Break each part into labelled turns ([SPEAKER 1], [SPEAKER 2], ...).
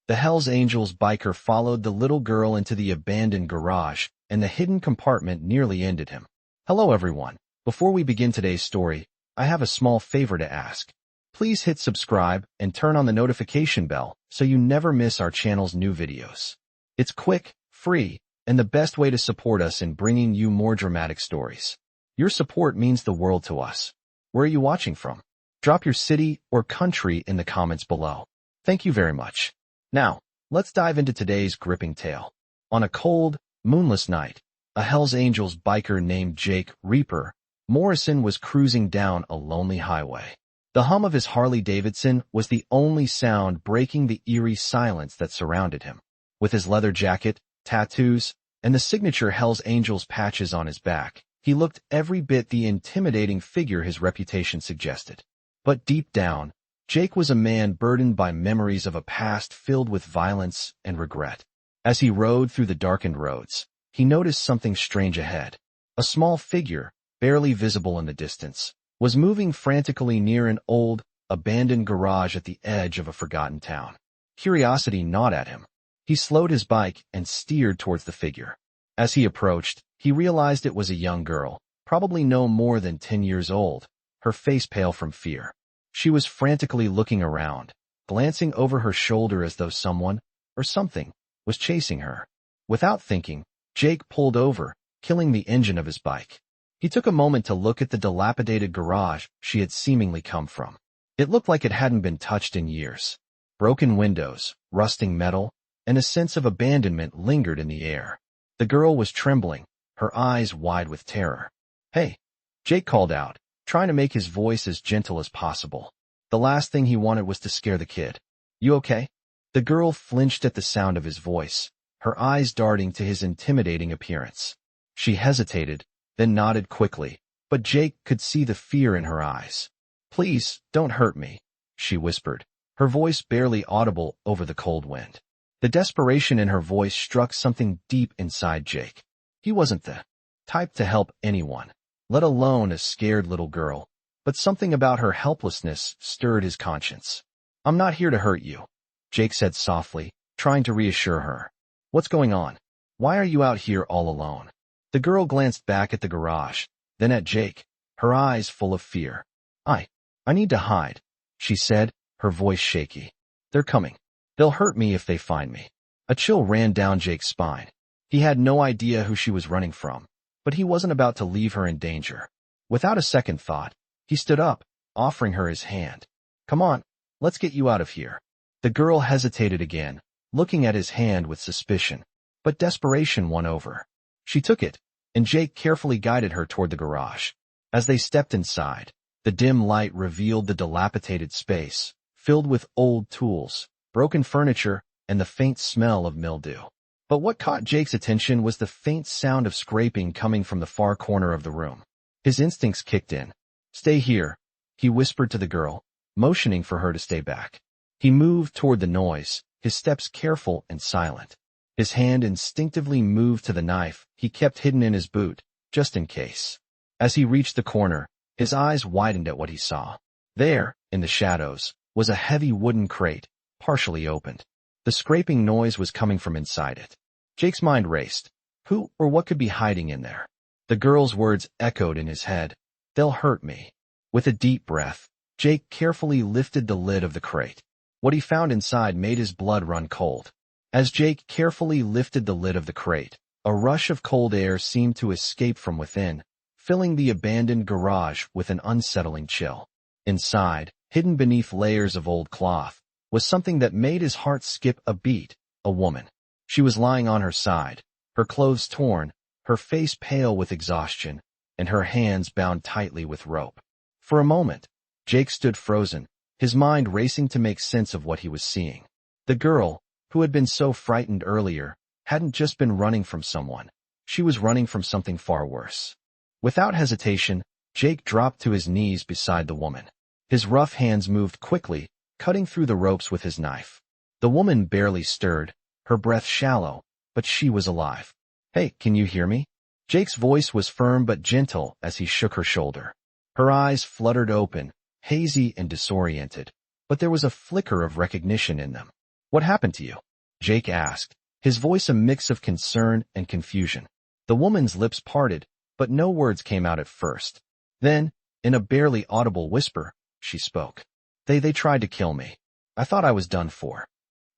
[SPEAKER 1] The Hells Angels biker followed the little girl into the abandoned garage, and the hidden compartment nearly ended him. Hello everyone. Before we begin today's story, I have a small favor to ask. Please hit subscribe and turn on the notification bell so you never miss our channel's new videos. It's quick, free, and the best way to support us in bringing you more dramatic stories. Your support means the world to us. Where are you watching from? Drop your city or country in the comments below. Thank you very much. Now, let's dive into today's gripping tale. On a cold, moonless night, a Hells Angels biker named Jake Reaper Morrison was cruising down a lonely highway. The hum of his Harley-Davidson was the only sound breaking the eerie silence that surrounded him. With his leather jacket, tattoos, and the signature Hells Angels patches on his back, he looked every bit the intimidating figure his reputation suggested. But deep down, Jake was a man burdened by memories of a past filled with violence and regret. As he rode through the darkened roads, he noticed something strange ahead. A small figure, barely visible in the distance, was moving frantically near an old, abandoned garage at the edge of a forgotten town. Curiosity gnawed at him. He slowed his bike and steered towards the figure. As he approached, he realized it was a young girl, probably no more than 10 years old, her face pale from fear. She was frantically looking around, glancing over her shoulder as though someone, or something, was chasing her. Without thinking, Jake pulled over, killing the engine of his bike. He took a moment to look at the dilapidated garage she had seemingly come from. It looked like it hadn't been touched in years. Broken windows, rusting metal, and a sense of abandonment lingered in the air. The girl was trembling, her eyes wide with terror. "Hey," Jake called out, trying to make his voice as gentle as possible. The last thing he wanted was to scare the kid. "You okay?" The girl flinched at the sound of his voice, her eyes darting to his intimidating appearance. She hesitated, then nodded quickly, but Jake could see the fear in her eyes. "Please, don't hurt me," she whispered, her voice barely audible over the cold wind. The desperation in her voice struck something deep inside Jake. He wasn't the type to help anyone, let alone a scared little girl, but something about her helplessness stirred his conscience. "I'm not here to hurt you," Jake said softly, trying to reassure her. "What's going on? Why are you out here all alone?" The girl glanced back at the garage, then at Jake, her eyes full of fear. I need to hide," she said, her voice shaky. "They're coming. They'll hurt me if they find me." A chill ran down Jake's spine. He had no idea who she was running from, but he wasn't about to leave her in danger. Without a second thought, he stood up, offering her his hand. "Come on, let's get you out of here." The girl hesitated again, looking at his hand with suspicion, but desperation won over. She took it, and Jake carefully guided her toward the garage. As they stepped inside, the dim light revealed the dilapidated space, filled with old tools, broken furniture, and the faint smell of mildew. But what caught Jake's attention was the faint sound of scraping coming from the far corner of the room. His instincts kicked in. "Stay here," he whispered to the girl, motioning for her to stay back. He moved toward the noise, his steps careful and silent. His hand instinctively moved to the knife he kept hidden in his boot, just in case. As he reached the corner, his eyes widened at what he saw. There, in the shadows, was a heavy wooden crate, partially opened. The scraping noise was coming from inside it. Jake's mind raced. Who or what could be hiding in there? The girl's words echoed in his head. "They'll hurt me." With a deep breath, Jake carefully lifted the lid of the crate. What he found inside made his blood run cold. As Jake carefully lifted the lid of the crate, a rush of cold air seemed to escape from within, filling the abandoned garage with an unsettling chill. Inside, hidden beneath layers of old cloth, was something that made his heart skip a beat, a woman. She was lying on her side, her clothes torn, her face pale with exhaustion, and her hands bound tightly with rope. For a moment, Jake stood frozen, his mind racing to make sense of what he was seeing. The girl, who had been so frightened earlier, hadn't just been running from someone. She was running from something far worse. Without hesitation, Jake dropped to his knees beside the woman. His rough hands moved quickly, cutting through the ropes with his knife. The woman barely stirred, her breath shallow, but she was alive. "Hey, can you hear me?" Jake's voice was firm but gentle as he shook her shoulder. Her eyes fluttered open, hazy and disoriented, but there was a flicker of recognition in them. What happened to you? Jake asked, his voice a mix of concern and confusion. The woman's lips parted, but no words came out at first. Then, in a barely audible whisper, she spoke. They tried to kill me. I thought I was done for.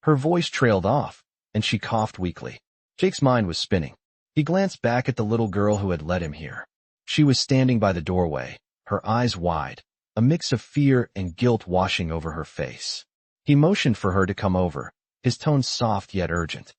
[SPEAKER 1] Her voice trailed off, and she coughed weakly. Jake's mind was spinning. He glanced back at the little girl who had led him here. She was standing by the doorway, her eyes wide, a mix of fear and guilt washing over her face. He motioned for her to come over, his tone soft yet urgent.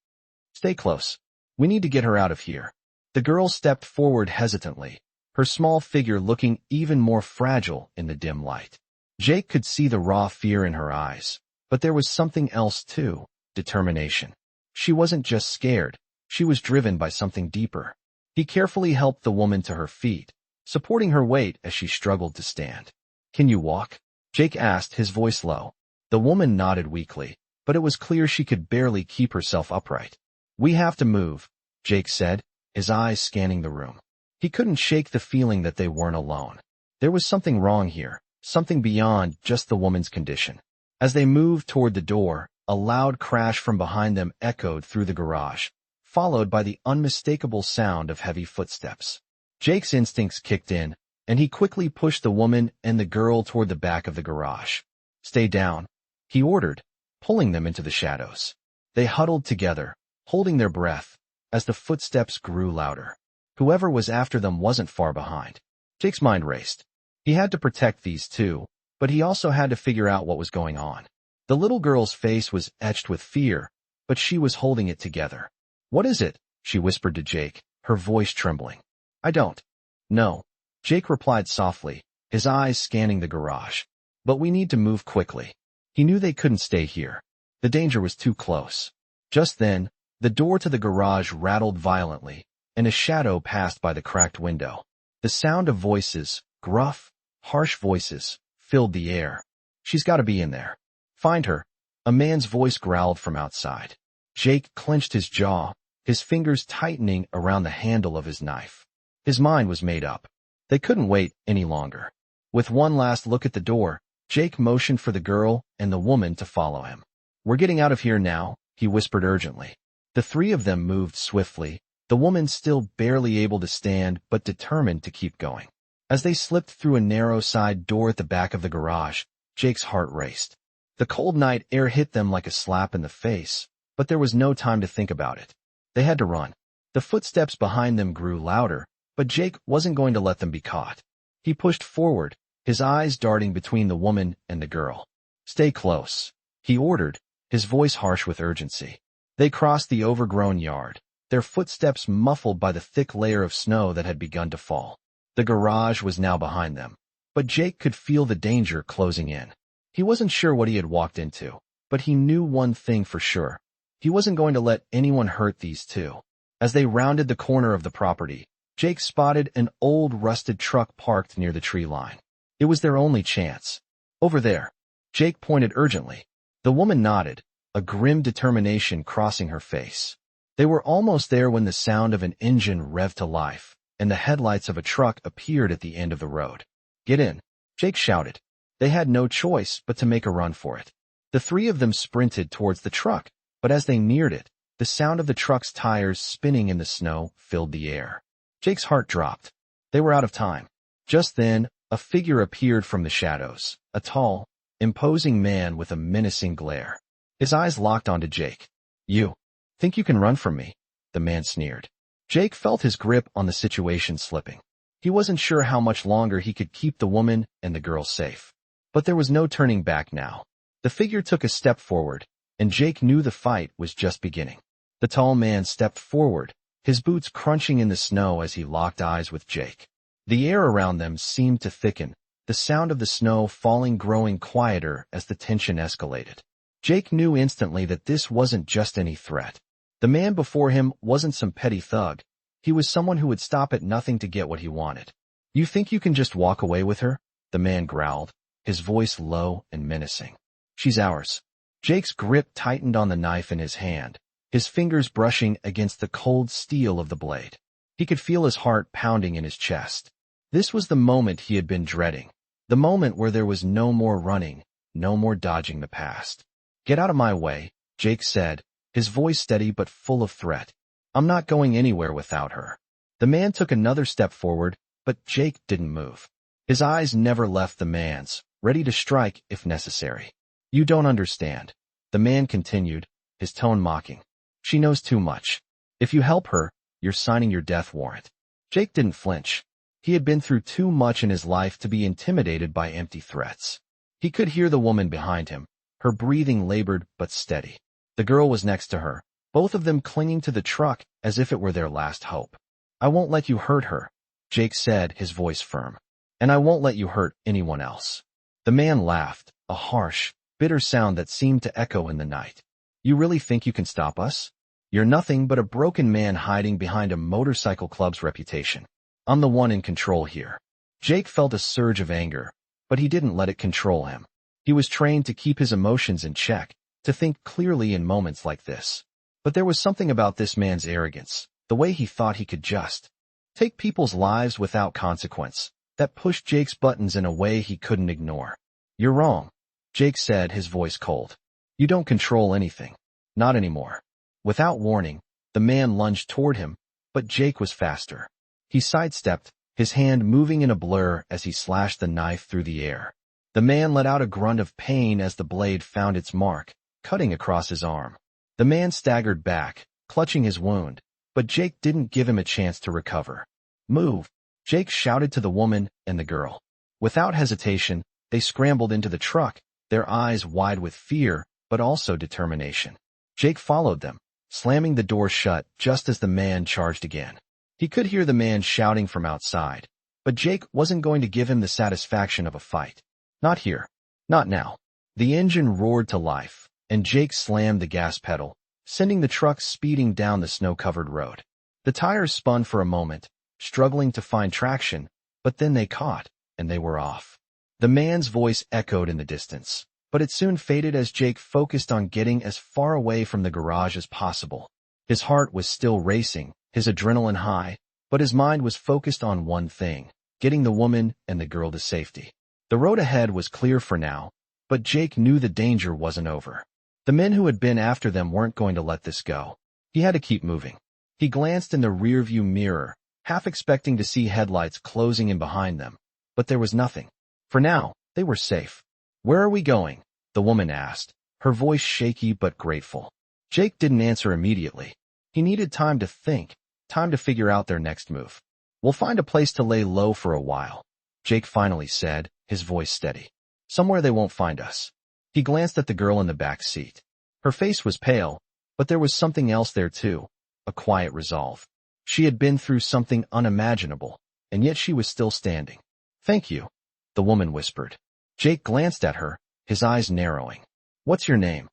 [SPEAKER 1] Stay close. We need to get her out of here. The girl stepped forward hesitantly, her small figure looking even more fragile in the dim light. Jake could see the raw fear in her eyes, but there was something else too, determination. She wasn't just scared, she was driven by something deeper. He carefully helped the woman to her feet, supporting her weight as she struggled to stand. Can you walk? Jake asked, his voice low. The woman nodded weakly, but it was clear she could barely keep herself upright. We have to move, Jake said, his eyes scanning the room. He couldn't shake the feeling that they weren't alone. There was something wrong here, something beyond just the woman's condition. As they moved toward the door, a loud crash from behind them echoed through the garage, followed by the unmistakable sound of heavy footsteps. Jake's instincts kicked in, and he quickly pushed the woman and the girl toward the back of the garage. Stay down, he ordered, pulling them into the shadows. They huddled together, holding their breath, as the footsteps grew louder. Whoever was after them wasn't far behind. Jake's mind raced. He had to protect these two, but he also had to figure out what was going on. The little girl's face was etched with fear, but she was holding it together. What is it? She whispered to Jake, her voice trembling. I don't know, Jake replied softly, his eyes scanning the garage. But we need to move quickly. He knew they couldn't stay here. The danger was too close. Just then, the door to the garage rattled violently, and a shadow passed by the cracked window. The sound of voices, gruff, harsh voices, filled the air. She's got to be in there. Find her, a man's voice growled from outside. Jake clenched his jaw, his fingers tightening around the handle of his knife. His mind was made up. They couldn't wait any longer. With one last look at the door, Jake motioned for the girl and the woman to follow him. We're getting out of here now, he whispered urgently. The three of them moved swiftly, the woman still barely able to stand but determined to keep going. As they slipped through a narrow side door at the back of the garage, Jake's heart raced. The cold night air hit them like a slap in the face, but there was no time to think about it. They had to run. The footsteps behind them grew louder, but Jake wasn't going to let them be caught. He pushed forward, his eyes darting between the woman and the girl. Stay close, he ordered, his voice harsh with urgency. They crossed the overgrown yard, their footsteps muffled by the thick layer of snow that had begun to fall. The garage was now behind them, but Jake could feel the danger closing in. He wasn't sure what he had walked into, but he knew one thing for sure. He wasn't going to let anyone hurt these two. As they rounded the corner of the property, Jake spotted an old rusted truck parked near the tree line. It was their only chance. Over there. Jake pointed urgently. The woman nodded, a grim determination crossing her face. They were almost there when the sound of an engine revved to life, and the headlights of a truck appeared at the end of the road. Get in, Jake shouted. They had no choice but to make a run for it. The three of them sprinted towards the truck, but as they neared it, the sound of the truck's tires spinning in the snow filled the air. Jake's heart dropped. They were out of time. Just then, a figure appeared from the shadows, a tall, imposing man with a menacing glare. His eyes locked onto Jake. You think you can run from me? The man sneered. Jake felt his grip on the situation slipping. He wasn't sure how much longer he could keep the woman and the girl safe. But there was no turning back now. The figure took a step forward, and Jake knew the fight was just beginning. The tall man stepped forward, his boots crunching in the snow as he locked eyes with Jake. The air around them seemed to thicken, the sound of the snow falling growing quieter as the tension escalated. Jake knew instantly that this wasn't just any threat. The man before him wasn't some petty thug. He was someone who would stop at nothing to get what he wanted. You think you can just walk away with her? The man growled, his voice low and menacing. She's ours. Jake's grip tightened on the knife in his hand, his fingers brushing against the cold steel of the blade. He could feel his heart pounding in his chest. This was the moment he had been dreading, the moment where there was no more running, no more dodging the past. Get out of my way, Jake said, his voice steady but full of threat. I'm not going anywhere without her. The man took another step forward, but Jake didn't move. His eyes never left the man's, ready to strike if necessary. You don't understand. The man continued, his tone mocking. She knows too much. If you help her, you're signing your death warrant. Jake didn't flinch. He had been through too much in his life to be intimidated by empty threats. He could hear the woman behind him, her breathing labored but steady. The girl was next to her, both of them clinging to the truck as if it were their last hope. I won't let you hurt her, Jake said, his voice firm. And I won't let you hurt anyone else. The man laughed, a harsh, bitter sound that seemed to echo in the night. You really think you can stop us? You're nothing but a broken man hiding behind a motorcycle club's reputation. I'm the one in control here. Jake felt a surge of anger, but he didn't let it control him. He was trained to keep his emotions in check, to think clearly in moments like this. But there was something about this man's arrogance, the way he thought he could just take people's lives without consequence, that pushed Jake's buttons in a way he couldn't ignore. You're wrong, Jake said, his voice cold. You don't control anything. Not anymore. Without warning, the man lunged toward him, but Jake was faster. He sidestepped, his hand moving in a blur as he slashed the knife through the air. The man let out a grunt of pain as the blade found its mark, cutting across his arm. The man staggered back, clutching his wound, but Jake didn't give him a chance to recover. Move, Jake shouted to the woman and the girl. Without hesitation, they scrambled into the truck, their eyes wide with fear, but also determination. Jake followed them, slamming the door shut just as the man charged again. He could hear the man shouting from outside, but Jake wasn't going to give him the satisfaction of a fight. Not here. Not now. The engine roared to life, and Jake slammed the gas pedal, sending the truck speeding down the snow-covered road. The tires spun for a moment, struggling to find traction, but then they caught, and they were off. The man's voice echoed in the distance, but it soon faded as Jake focused on getting as far away from the garage as possible. His heart was still racing, his adrenaline high, but his mind was focused on one thing, getting the woman and the girl to safety. The road ahead was clear for now, but Jake knew the danger wasn't over. The men who had been after them weren't going to let this go. He had to keep moving. He glanced in the rearview mirror, half expecting to see headlights closing in behind them, but there was nothing. For now, they were safe. Where are we going? The woman asked, her voice shaky but grateful. Jake didn't answer immediately. He needed time to think, time to figure out their next move. We'll find a place to lay low for a while, Jake finally said, his voice steady. Somewhere they won't find us. He glanced at the girl in the back seat. Her face was pale, but there was something else there too, a quiet resolve. She had been through something unimaginable, and yet she was still standing. Thank you, the woman whispered. Jake glanced at her, his eyes narrowing. What's your name?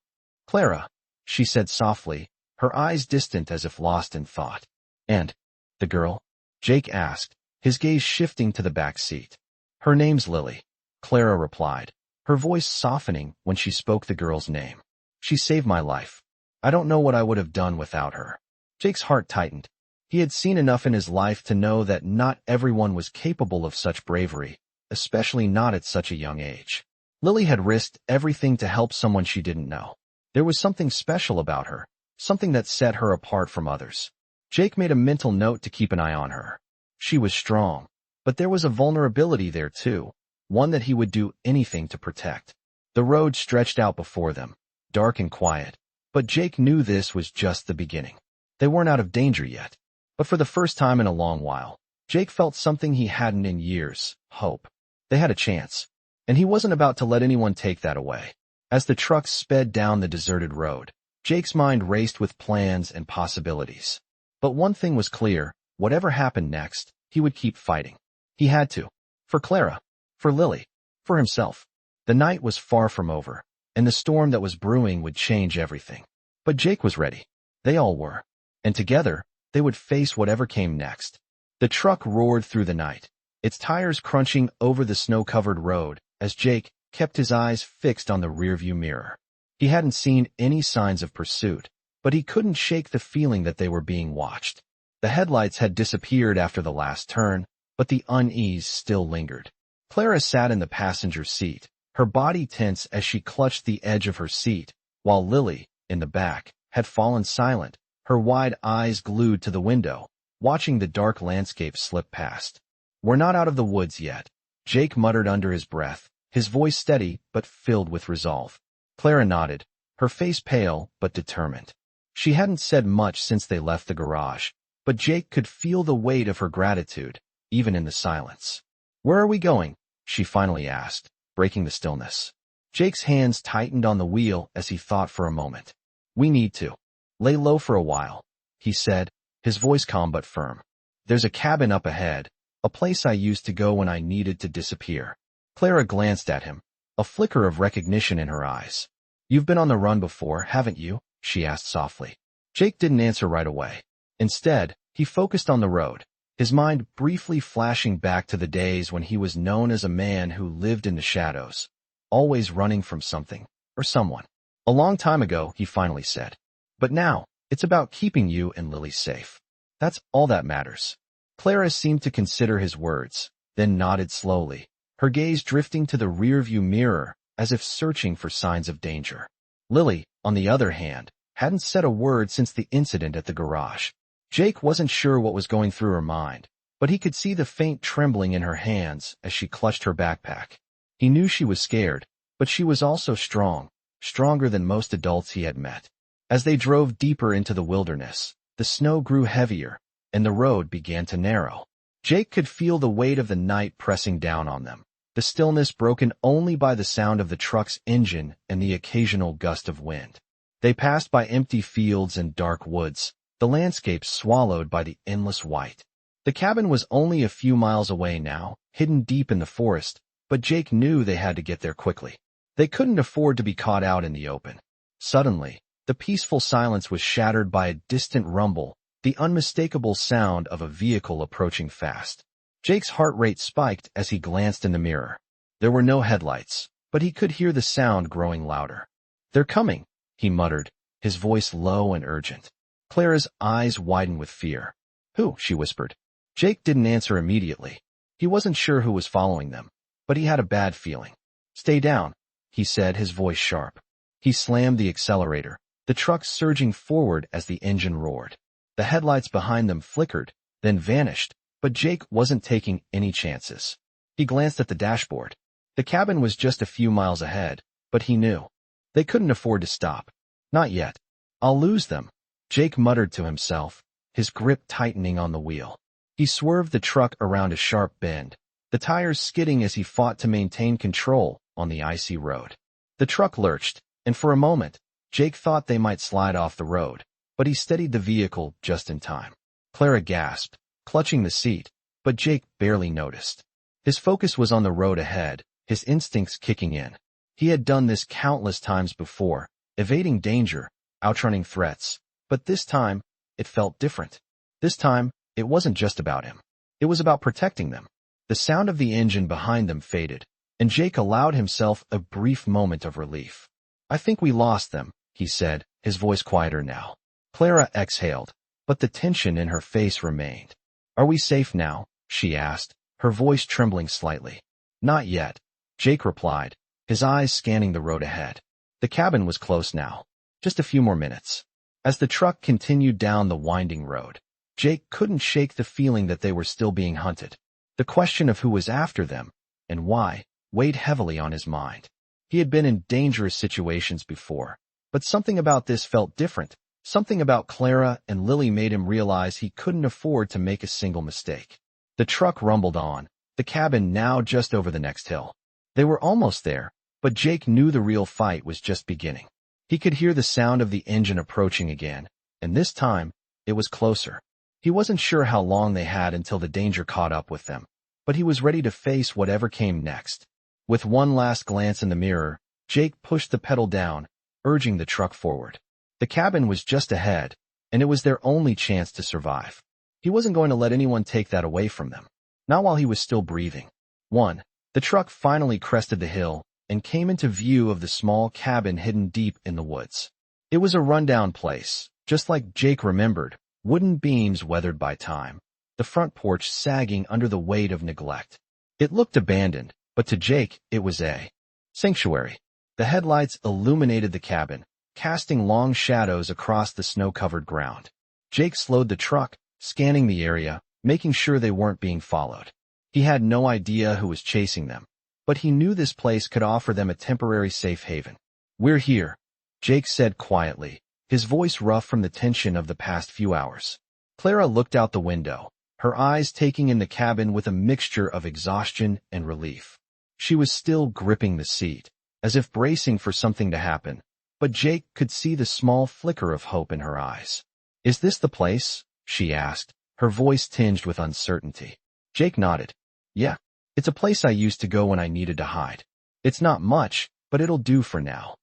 [SPEAKER 1] Clara, she said softly, her eyes distant as if lost in thought. And the girl? Jake asked, his gaze shifting to the back seat. Her name's Lily, Clara replied, her voice softening when she spoke the girl's name. She saved my life. I don't know what I would have done without her. Jake's heart tightened. He had seen enough in his life to know that not everyone was capable of such bravery, especially not at such a young age. Lily had risked everything to help someone she didn't know. There was something special about her, something that set her apart from others. Jake made a mental note to keep an eye on her. She was strong, but there was a vulnerability there too, one that he would do anything to protect. The road stretched out before them, dark and quiet, but Jake knew this was just the beginning. They weren't out of danger yet. But for the first time in a long while, Jake felt something he hadn't in years, hope. They had a chance, and he wasn't about to let anyone take that away. As the truck sped down the deserted road, Jake's mind raced with plans and possibilities. But one thing was clear, whatever happened next, he would keep fighting. He had to. For Clara. For Lily. For himself. The night was far from over, and the storm that was brewing would change everything. But Jake was ready. They all were. And together, they would face whatever came next. The truck roared through the night, its tires crunching over the snow-covered road as Jake kept his eyes fixed on the rearview mirror. He hadn't seen any signs of pursuit, but he couldn't shake the feeling that they were being watched. The headlights had disappeared after the last turn, but the unease still lingered. Clara sat in the passenger seat, her body tense as she clutched the edge of her seat, while Lily, in the back, had fallen silent, her wide eyes glued to the window, watching the dark landscape slip past. "We're not out of the woods yet," Jake muttered under his breath, his voice steady but filled with resolve. Clara nodded, her face pale but determined. She hadn't said much since they left the garage, but Jake could feel the weight of her gratitude, even in the silence. "Where are we going?" she finally asked, breaking the stillness. Jake's hands tightened on the wheel as he thought for a moment. "We need to lay low for a while," he said, his voice calm but firm. "There's a cabin up ahead, a place I used to go when I needed to disappear." Clara glanced at him, a flicker of recognition in her eyes. "You've been on the run before, haven't you?" she asked softly. Jake didn't answer right away. Instead, he focused on the road, his mind briefly flashing back to the days when he was known as a man who lived in the shadows, always running from something or someone. "A long time ago," he finally said. "But now, it's about keeping you and Lily safe. That's all that matters." Clara seemed to consider his words, then nodded slowly, her gaze drifting to the rearview mirror as if searching for signs of danger. Lily, on the other hand, hadn't said a word since the incident at the garage. Jake wasn't sure what was going through her mind, but he could see the faint trembling in her hands as she clutched her backpack. He knew she was scared, but she was also strong, stronger than most adults he had met. As they drove deeper into the wilderness, the snow grew heavier, and the road began to narrow. Jake could feel the weight of the night pressing down on them, the stillness broken only by the sound of the truck's engine and the occasional gust of wind. They passed by empty fields and dark woods, the landscape swallowed by the endless white. The cabin was only a few miles away now, hidden deep in the forest, but Jake knew they had to get there quickly. They couldn't afford to be caught out in the open. Suddenly, the peaceful silence was shattered by a distant rumble, the unmistakable sound of a vehicle approaching fast. Jake's heart rate spiked as he glanced in the mirror. There were no headlights, but he could hear the sound growing louder. "They're coming," he muttered, his voice low and urgent. Clara's eyes widened with fear. "Who?" she whispered. Jake didn't answer immediately. He wasn't sure who was following them, but he had a bad feeling. "Stay down," he said, his voice sharp. He slammed the accelerator, the truck surging forward as the engine roared. The headlights behind them flickered, then vanished, but Jake wasn't taking any chances. He glanced at the dashboard. The cabin was just a few miles ahead, but he knew they couldn't afford to stop. "Not yet. I'll lose them," Jake muttered to himself, his grip tightening on the wheel. He swerved the truck around a sharp bend, the tires skidding as he fought to maintain control on the icy road. The truck lurched, and for a moment, Jake thought they might slide off the road, but he steadied the vehicle just in time. Clara gasped, clutching the seat, but Jake barely noticed. His focus was on the road ahead, his instincts kicking in. He had done this countless times before, evading danger, outrunning threats, but this time, it felt different. This time, it wasn't just about him. It was about protecting them. The sound of the engine behind them faded, and Jake allowed himself a brief moment of relief. "I think we lost them," he said, his voice quieter now. Clara exhaled, but the tension in her face remained. "Are we safe now?" she asked, her voice trembling slightly. "Not yet," Jake replied, his eyes scanning the road ahead. The cabin was close now. Just a few more minutes. As the truck continued down the winding road, Jake couldn't shake the feeling that they were still being hunted. The question of who was after them, and why, weighed heavily on his mind. He had been in dangerous situations before, but something about this felt different. Something about Clara and Lily made him realize he couldn't afford to make a single mistake. The truck rumbled on, the cabin now just over the next hill. They were almost there, but Jake knew the real fight was just beginning. He could hear the sound of the engine approaching again, and this time, it was closer. He wasn't sure how long they had until the danger caught up with them, but he was ready to face whatever came next. With one last glance in the mirror, Jake pushed the pedal down, urging the truck forward. The cabin was just ahead, and it was their only chance to survive. He wasn't going to let anyone take that away from them. Not while he was still breathing. The truck finally crested the hill and came into view of the small cabin hidden deep in the woods. It was a rundown place, just like Jake remembered, wooden beams weathered by time, the front porch sagging under the weight of neglect. It looked abandoned, but to Jake, it was a sanctuary. The headlights illuminated the cabin, casting long shadows across the snow-covered ground. Jake slowed the truck, scanning the area, making sure they weren't being followed. He had no idea who was chasing them, but he knew this place could offer them a temporary safe haven. "We're here," Jake said quietly, his voice rough from the tension of the past few hours. Clara looked out the window, her eyes taking in the cabin with a mixture of exhaustion and relief. She was still gripping the seat, as if bracing for something to happen, but Jake could see the small flicker of hope in her eyes. "Is this the place?" she asked, her voice tinged with uncertainty. Jake nodded. "Yeah, it's a place I used to go when I needed to hide. It's not much, but it'll do for now."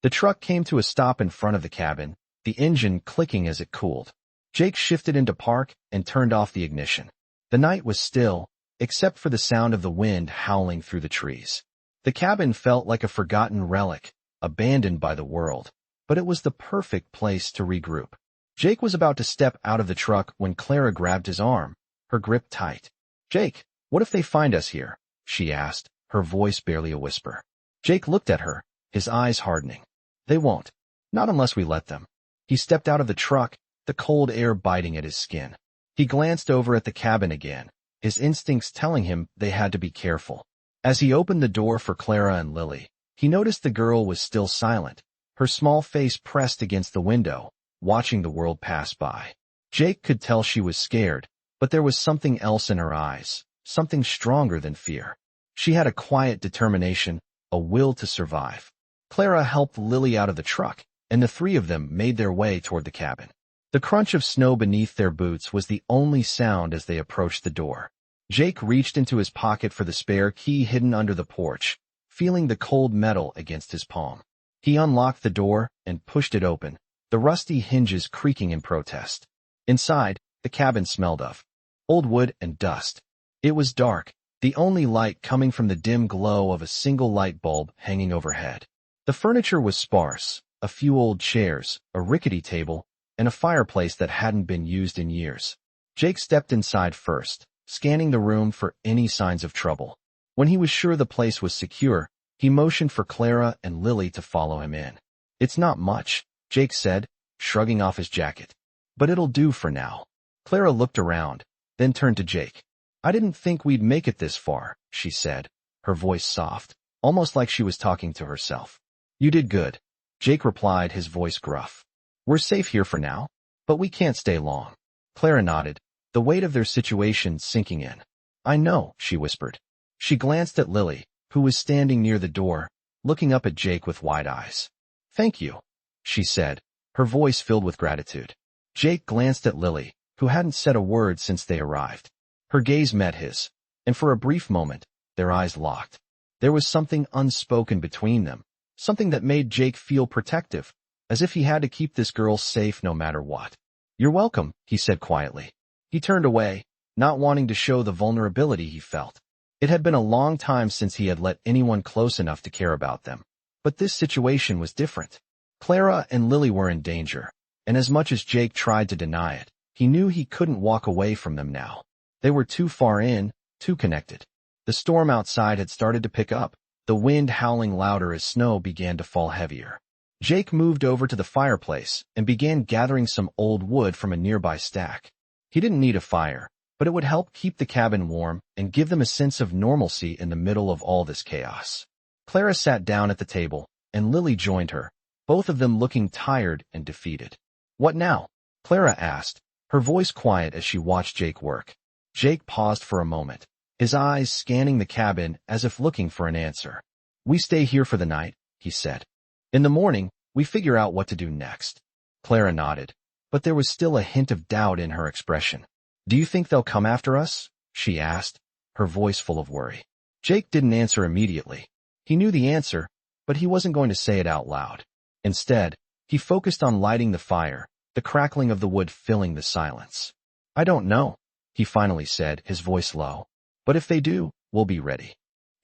[SPEAKER 1] The truck came to a stop in front of the cabin, the engine clicking as it cooled. Jake shifted into park and turned off the ignition. The night was still, except for the sound of the wind howling through the trees. The cabin felt like a forgotten relic, abandoned by the world, but it was the perfect place to regroup. Jake was about to step out of the truck when Clara grabbed his arm, her grip tight. "Jake, what if they find us here?" she asked, her voice barely a whisper. Jake looked at her, his eyes hardening. "They won't. Not unless we let them." He stepped out of the truck, the cold air biting at his skin. He glanced over at the cabin again, his instincts telling him they had to be careful. As he opened the door for Clara and Lily, he noticed the girl was still silent, her small face pressed against the window, watching the world pass by. Jake could tell she was scared, but there was something else in her eyes, something stronger than fear. She had a quiet determination, a will to survive. Clara helped Lily out of the truck, and the three of them made their way toward the cabin. The crunch of snow beneath their boots was the only sound as they approached the door. Jake reached into his pocket for the spare key hidden under the porch, feeling the cold metal against his palm. He unlocked the door and pushed it open, the rusty hinges creaking in protest. Inside, the cabin smelled of old wood and dust. It was dark, the only light coming from the dim glow of a single light bulb hanging overhead. The furniture was sparse, a few old chairs, a rickety table, and a fireplace that hadn't been used in years. Jake stepped inside first, scanning the room for any signs of trouble. When he was sure the place was secure, he motioned for Clara and Lily to follow him in. "It's not much," Jake said, shrugging off his jacket. "But it'll do for now." Clara looked around, then turned to Jake. "I didn't think we'd make it this far," she said, her voice soft, almost like she was talking to herself. "You did good," Jake replied, his voice gruff. "We're safe here for now, but we can't stay long." Clara nodded, the weight of their situation sinking in. "I know," she whispered. She glanced at Lily, who was standing near the door, looking up at Jake with wide eyes. "Thank you," she said, her voice filled with gratitude. Jake glanced at Lily, who hadn't said a word since they arrived. Her gaze met his, and for a brief moment, their eyes locked. There was something unspoken between them, something that made Jake feel protective, as if he had to keep this girl safe no matter what. "You're welcome," he said quietly. He turned away, not wanting to show the vulnerability he felt. It had been a long time since he had let anyone close enough to care about them. But this situation was different. Clara and Lily were in danger, and as much as Jake tried to deny it, he knew he couldn't walk away from them now. They were too far in, too connected. The storm outside had started to pick up, the wind howling louder as snow began to fall heavier. Jake moved over to the fireplace and began gathering some old wood from a nearby stack. He didn't need a fire, but it would help keep the cabin warm and give them a sense of normalcy in the middle of all this chaos. Clara sat down at the table, and Lily joined her, both of them looking tired and defeated. "What now?" Clara asked, her voice quiet as she watched Jake work. Jake paused for a moment, his eyes scanning the cabin as if looking for an answer. "We stay here for the night," he said. "In the morning, we figure out what to do next." Clara nodded, but there was still a hint of doubt in her expression. "Do you think they'll come after us?" she asked, her voice full of worry. Jake didn't answer immediately. He knew the answer, but he wasn't going to say it out loud. Instead, he focused on lighting the fire, the crackling of the wood filling the silence. "I don't know," he finally said, his voice low. "But if they do, we'll be ready."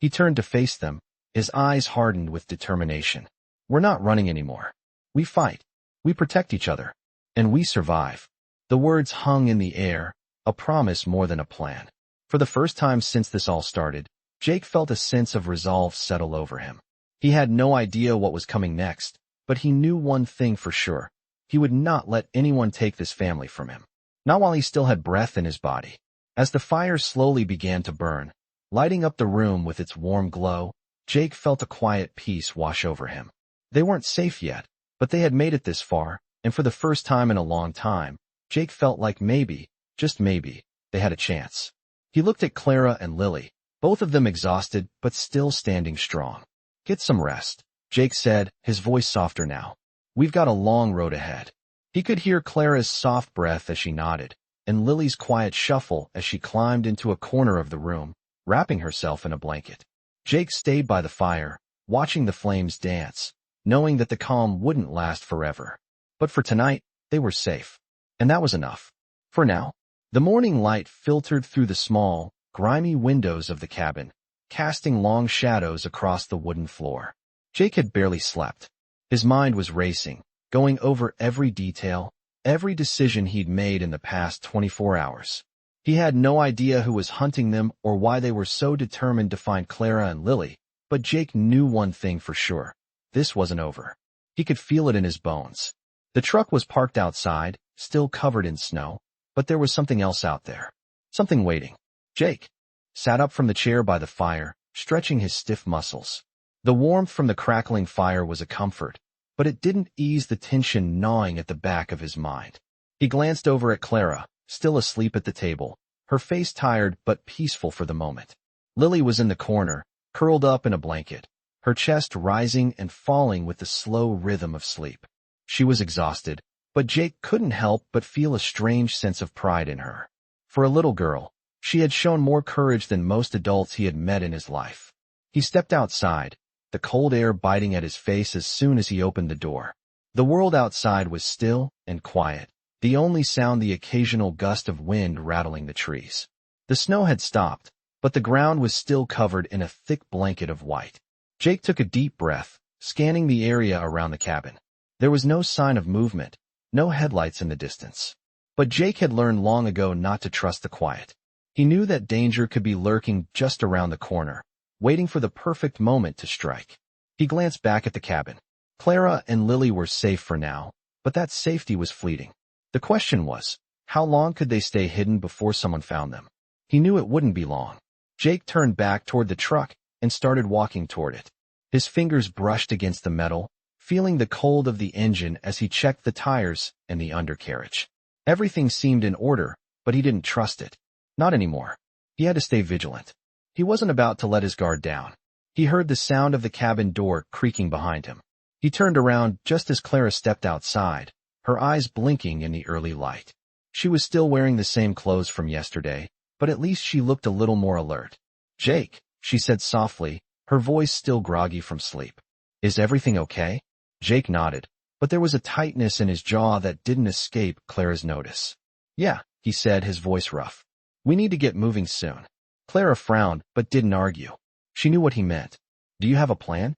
[SPEAKER 1] He turned to face them, his eyes hardened with determination. "We're not running anymore. We fight. We protect each other. And we survive." The words hung in the air, a promise more than a plan. For the first time since this all started, Jake felt a sense of resolve settle over him. He had no idea what was coming next, but he knew one thing for sure. He would not let anyone take this family from him. Not while he still had breath in his body. As the fire slowly began to burn, lighting up the room with its warm glow, Jake felt a quiet peace wash over him. They weren't safe yet, but they had made it this far, and for the first time in a long time, Jake felt like maybe, just maybe, they had a chance. He looked at Clara and Lily, both of them exhausted but still standing strong. "Get some rest," Jake said, his voice softer now. "We've got a long road ahead." He could hear Clara's soft breath as she nodded, and Lily's quiet shuffle as she climbed into a corner of the room, wrapping herself in a blanket. Jake stayed by the fire, watching the flames dance, knowing that the calm wouldn't last forever. But for tonight, they were safe. And that was enough. For now. The morning light filtered through the small, grimy windows of the cabin, casting long shadows across the wooden floor. Jake had barely slept. His mind was racing, going over every detail, every decision he'd made in the past 24 hours. He had no idea who was hunting them or why they were so determined to find Clara and Lily, but Jake knew one thing for sure. This wasn't over. He could feel it in his bones. The truck was parked outside, still covered in snow, but there was something else out there. Something waiting. Jake sat up from the chair by the fire, stretching his stiff muscles. The warmth from the crackling fire was a comfort, but it didn't ease the tension gnawing at the back of his mind. He glanced over at Clara, still asleep at the table, her face tired but peaceful for the moment. Lily was in the corner, curled up in a blanket, her chest rising and falling with the slow rhythm of sleep. She was exhausted, but Jake couldn't help but feel a strange sense of pride in her. For a little girl, she had shown more courage than most adults he had met in his life. He stepped outside, the cold air biting at his face as soon as he opened the door. The world outside was still and quiet, the only sound the occasional gust of wind rattling the trees. The snow had stopped, but the ground was still covered in a thick blanket of white. Jake took a deep breath, scanning the area around the cabin. There was no sign of movement, no headlights in the distance. But Jake had learned long ago not to trust the quiet. He knew that danger could be lurking just around the corner, waiting for the perfect moment to strike. He glanced back at the cabin. Clara and Lily were safe for now, but that safety was fleeting. The question was, how long could they stay hidden before someone found them? He knew it wouldn't be long. Jake turned back toward the truck and started walking toward it. His fingers brushed against the metal, feeling the cold of the engine as he checked the tires and the undercarriage. Everything seemed in order, but he didn't trust it. Not anymore. He had to stay vigilant. He wasn't about to let his guard down. He heard the sound of the cabin door creaking behind him. He turned around just as Clara stepped outside, her eyes blinking in the early light. She was still wearing the same clothes from yesterday, but at least she looked a little more alert. "Jake," she said softly, her voice still groggy from sleep. "Is everything okay?" Jake nodded, but there was a tightness in his jaw that didn't escape Clara's notice. "Yeah," he said, his voice rough. "We need to get moving soon." Clara frowned, but didn't argue. She knew what he meant. "Do you have a plan?"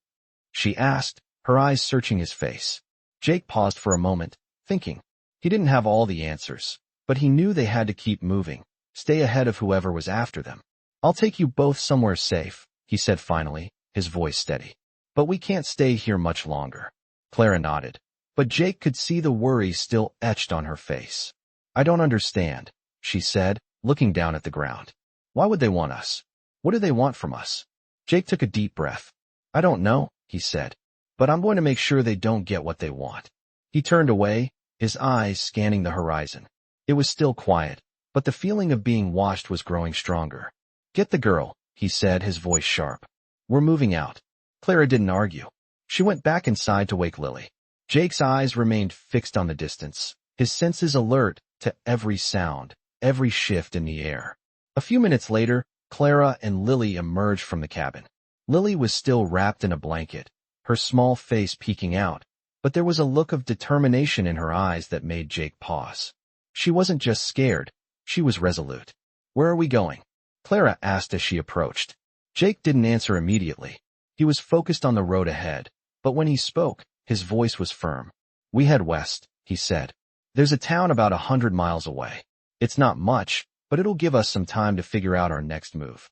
[SPEAKER 1] she asked, her eyes searching his face. Jake paused for a moment, thinking. He didn't have all the answers, but he knew they had to keep moving, stay ahead of whoever was after them. "I'll take you both somewhere safe," he said finally, his voice steady. "But we can't stay here much longer." Clara nodded, but Jake could see the worry still etched on her face. "I don't understand," she said, looking down at the ground. "Why would they want us? What do they want from us?" Jake took a deep breath. "I don't know," he said, "but I'm going to make sure they don't get what they want." He turned away, his eyes scanning the horizon. It was still quiet, but the feeling of being watched was growing stronger. "Get the girl," he said, his voice sharp. "We're moving out." Clara didn't argue. She went back inside to wake Lily. Jake's eyes remained fixed on the distance, his senses alert to every sound, every shift in the air. A few minutes later, Clara and Lily emerged from the cabin. Lily was still wrapped in a blanket, her small face peeking out, but there was a look of determination in her eyes that made Jake pause. She wasn't just scared, she was resolute. "Where are we going?" Clara asked as she approached. Jake didn't answer immediately. He was focused on the road ahead, but when he spoke, his voice was firm. "We head west," he said. "There's a town about 100 miles away. It's not much, but it'll give us some time to figure out our next move."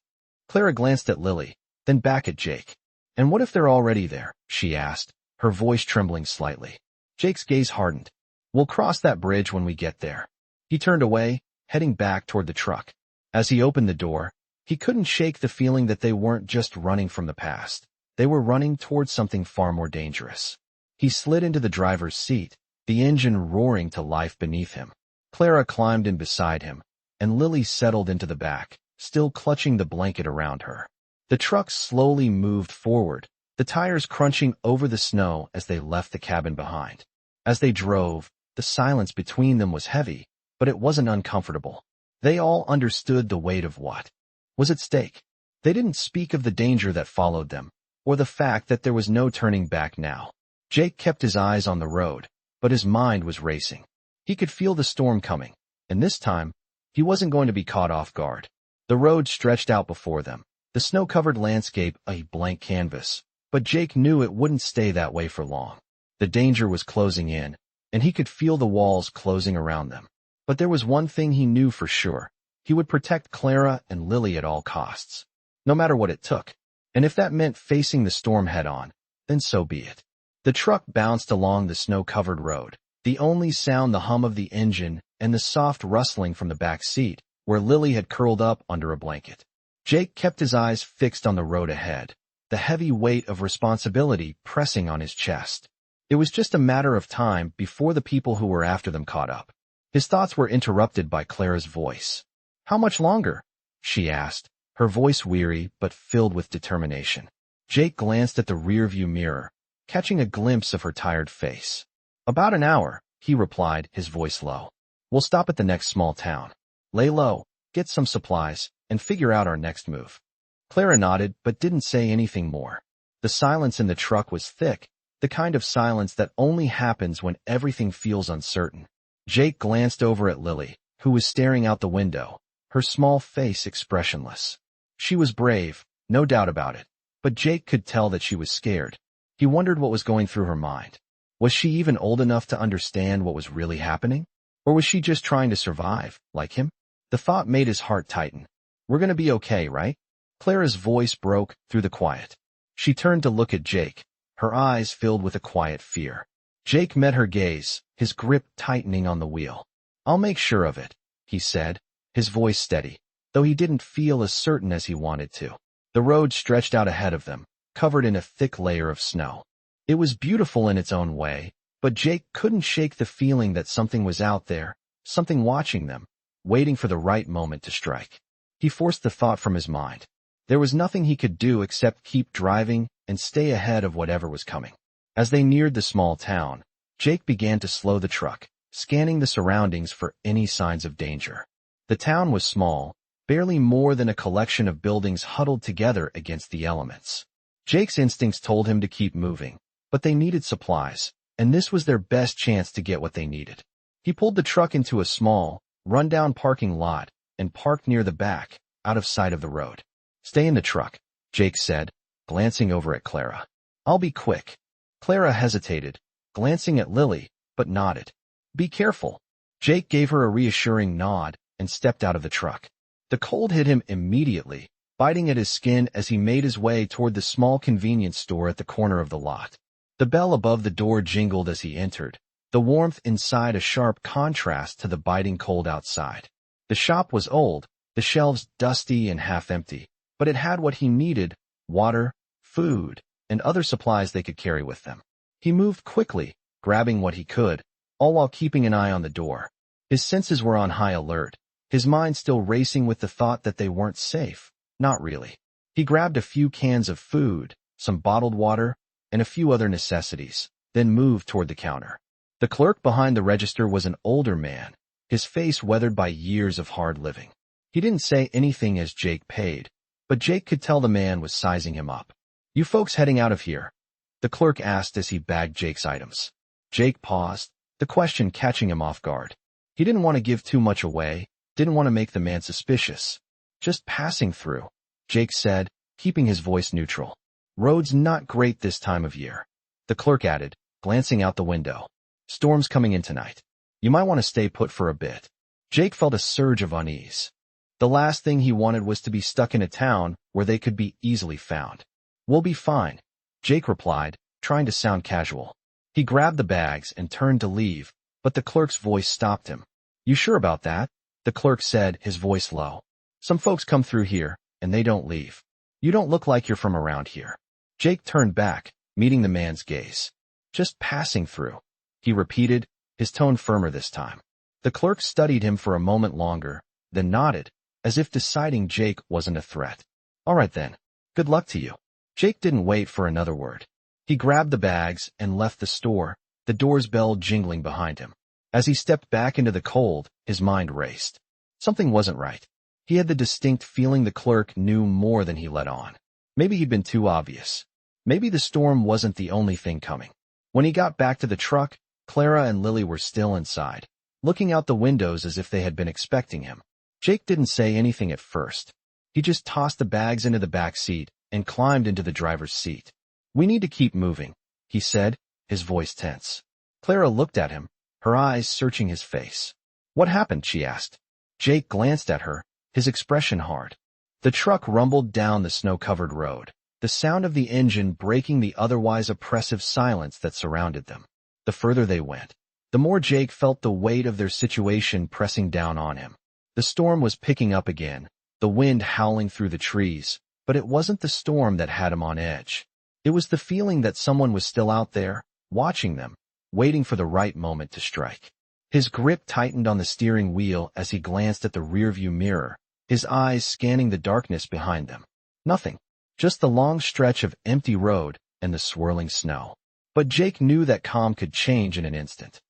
[SPEAKER 1] Clara glanced at Lily, then back at Jake. "And what if they're already there?" she asked, her voice trembling slightly. Jake's gaze hardened. We'll cross that bridge when we get there. He turned away, heading back toward the truck. As he opened the door, he couldn't shake the feeling that they weren't just running from the past. They were running towards something far more dangerous. He slid into the driver's seat, the engine roaring to life beneath him. Clara climbed in beside him, and Lily settled into the back, still clutching the blanket around her. The truck slowly moved forward, the tires crunching over the snow as they left the cabin behind. As they drove, the silence between them was heavy, but it wasn't uncomfortable. They all understood the weight of what was at stake. They didn't speak of the danger that followed them, or the fact that there was no turning back now. Jake kept his eyes on the road, but his mind was racing. He could feel the storm coming, and this time, he wasn't going to be caught off guard. The road stretched out before them, the snow-covered landscape a blank canvas, but Jake knew it wouldn't stay that way for long. The danger was closing in, and he could feel the walls closing around them. But there was one thing he knew for sure. He would protect Clara and Lily at all costs, no matter what it took. And if that meant facing the storm head-on, then so be it. The truck bounced along the snow-covered road, the only sound the hum of the engine and the soft rustling from the back seat, where Lily had curled up under a blanket. Jake kept his eyes fixed on the road ahead, the heavy weight of responsibility pressing on his chest. It was just a matter of time before the people who were after them caught up. His thoughts were interrupted by Clara's voice. "How much longer?" she asked, her voice weary but filled with determination. Jake glanced at the rearview mirror, catching a glimpse of her tired face. "About an hour," he replied, his voice low. "We'll stop at the next small town. Lay low, get some supplies, and figure out our next move." Clara nodded but didn't say anything more. The silence in the truck was thick, the kind of silence that only happens when everything feels uncertain. Jake glanced over at Lily, who was staring out the window, her small face expressionless. She was brave, no doubt about it, but Jake could tell that she was scared. He wondered what was going through her mind. Was she even old enough to understand what was really happening? Or was she just trying to survive, like him? The thought made his heart tighten. "We're gonna be okay, right?" Clara's voice broke through the quiet. She turned to look at Jake, her eyes filled with a quiet fear. Jake met her gaze, his grip tightening on the wheel. "I'll make sure of it," he said, his voice steady, though he didn't feel as certain as he wanted to. The road stretched out ahead of them, covered in a thick layer of snow. It was beautiful in its own way, but Jake couldn't shake the feeling that something was out there, something watching them, waiting for the right moment to strike. He forced the thought from his mind. There was nothing he could do except keep driving and stay ahead of whatever was coming. As they neared the small town, Jake began to slow the truck, scanning the surroundings for any signs of danger. The town was small, barely more than a collection of buildings huddled together against the elements. Jake's instincts told him to keep moving, but they needed supplies, and this was their best chance to get what they needed. He pulled the truck into a small, run-down parking lot and parked near the back, out of sight of the road. "Stay in the truck," Jake said, glancing over at Clara. "I'll be quick." Clara hesitated, glancing at Lily, but nodded. "Be careful." Jake gave her a reassuring nod and stepped out of the truck. The cold hit him immediately, biting at his skin as he made his way toward the small convenience store at the corner of the lot. The bell above the door jingled as he entered, the warmth inside a sharp contrast to the biting cold outside. The shop was old, the shelves dusty and half-empty, but it had what he needed: water, food, and other supplies they could carry with them. He moved quickly, grabbing what he could, all while keeping an eye on the door. His senses were on high alert, his mind still racing with the thought that they weren't safe. Not really. He grabbed a few cans of food, some bottled water, and a few other necessities, then moved toward the counter. The clerk behind the register was an older man, his face weathered by years of hard living. He didn't say anything as Jake paid, but Jake could tell the man was sizing him up. "You folks heading out of here?" the clerk asked as he bagged Jake's items. Jake paused, the question catching him off guard. He didn't want to give too much away, didn't want to make the man suspicious. "Just passing through," Jake said, keeping his voice neutral. "Road's not great this time of year," the clerk added, glancing out the window. "Storm's coming in tonight. You might want to stay put for a bit." Jake felt a surge of unease. The last thing he wanted was to be stuck in a town where they could be easily found. "We'll be fine," Jake replied, trying to sound casual. He grabbed the bags and turned to leave, but the clerk's voice stopped him. "You sure about that?" the clerk said, his voice low. "Some folks come through here, and they don't leave. You don't look like you're from around here." Jake turned back, meeting the man's gaze. "Just passing through," he repeated, his tone firmer this time. The clerk studied him for a moment longer, then nodded, as if deciding Jake wasn't a threat. "All right then. Good luck to you." Jake didn't wait for another word. He grabbed the bags and left the store, the door's bell jingling behind him. As he stepped back into the cold, his mind raced. Something wasn't right. He had the distinct feeling the clerk knew more than he let on. Maybe he'd been too obvious. Maybe the storm wasn't the only thing coming. When he got back to the truck, Clara and Lily were still inside, looking out the windows as if they had been expecting him. Jake didn't say anything at first. He just tossed the bags into the back seat and climbed into the driver's seat. "We need to keep moving," he said, his voice tense. Clara looked at him, her eyes searching his face. "What happened?" she asked. Jake glanced at her, his expression hard. The truck rumbled down the snow-covered road, the sound of the engine breaking the otherwise oppressive silence that surrounded them. The further they went, the more Jake felt the weight of their situation pressing down on him. The storm was picking up again, the wind howling through the trees, but it wasn't the storm that had him on edge. It was the feeling that someone was still out there, watching them, waiting for the right moment to strike. His grip tightened on the steering wheel as he glanced at the rearview mirror, his eyes scanning the darkness behind them. Nothing. Just the long stretch of empty road and the swirling snow. But Jake knew that calm could change in an instant.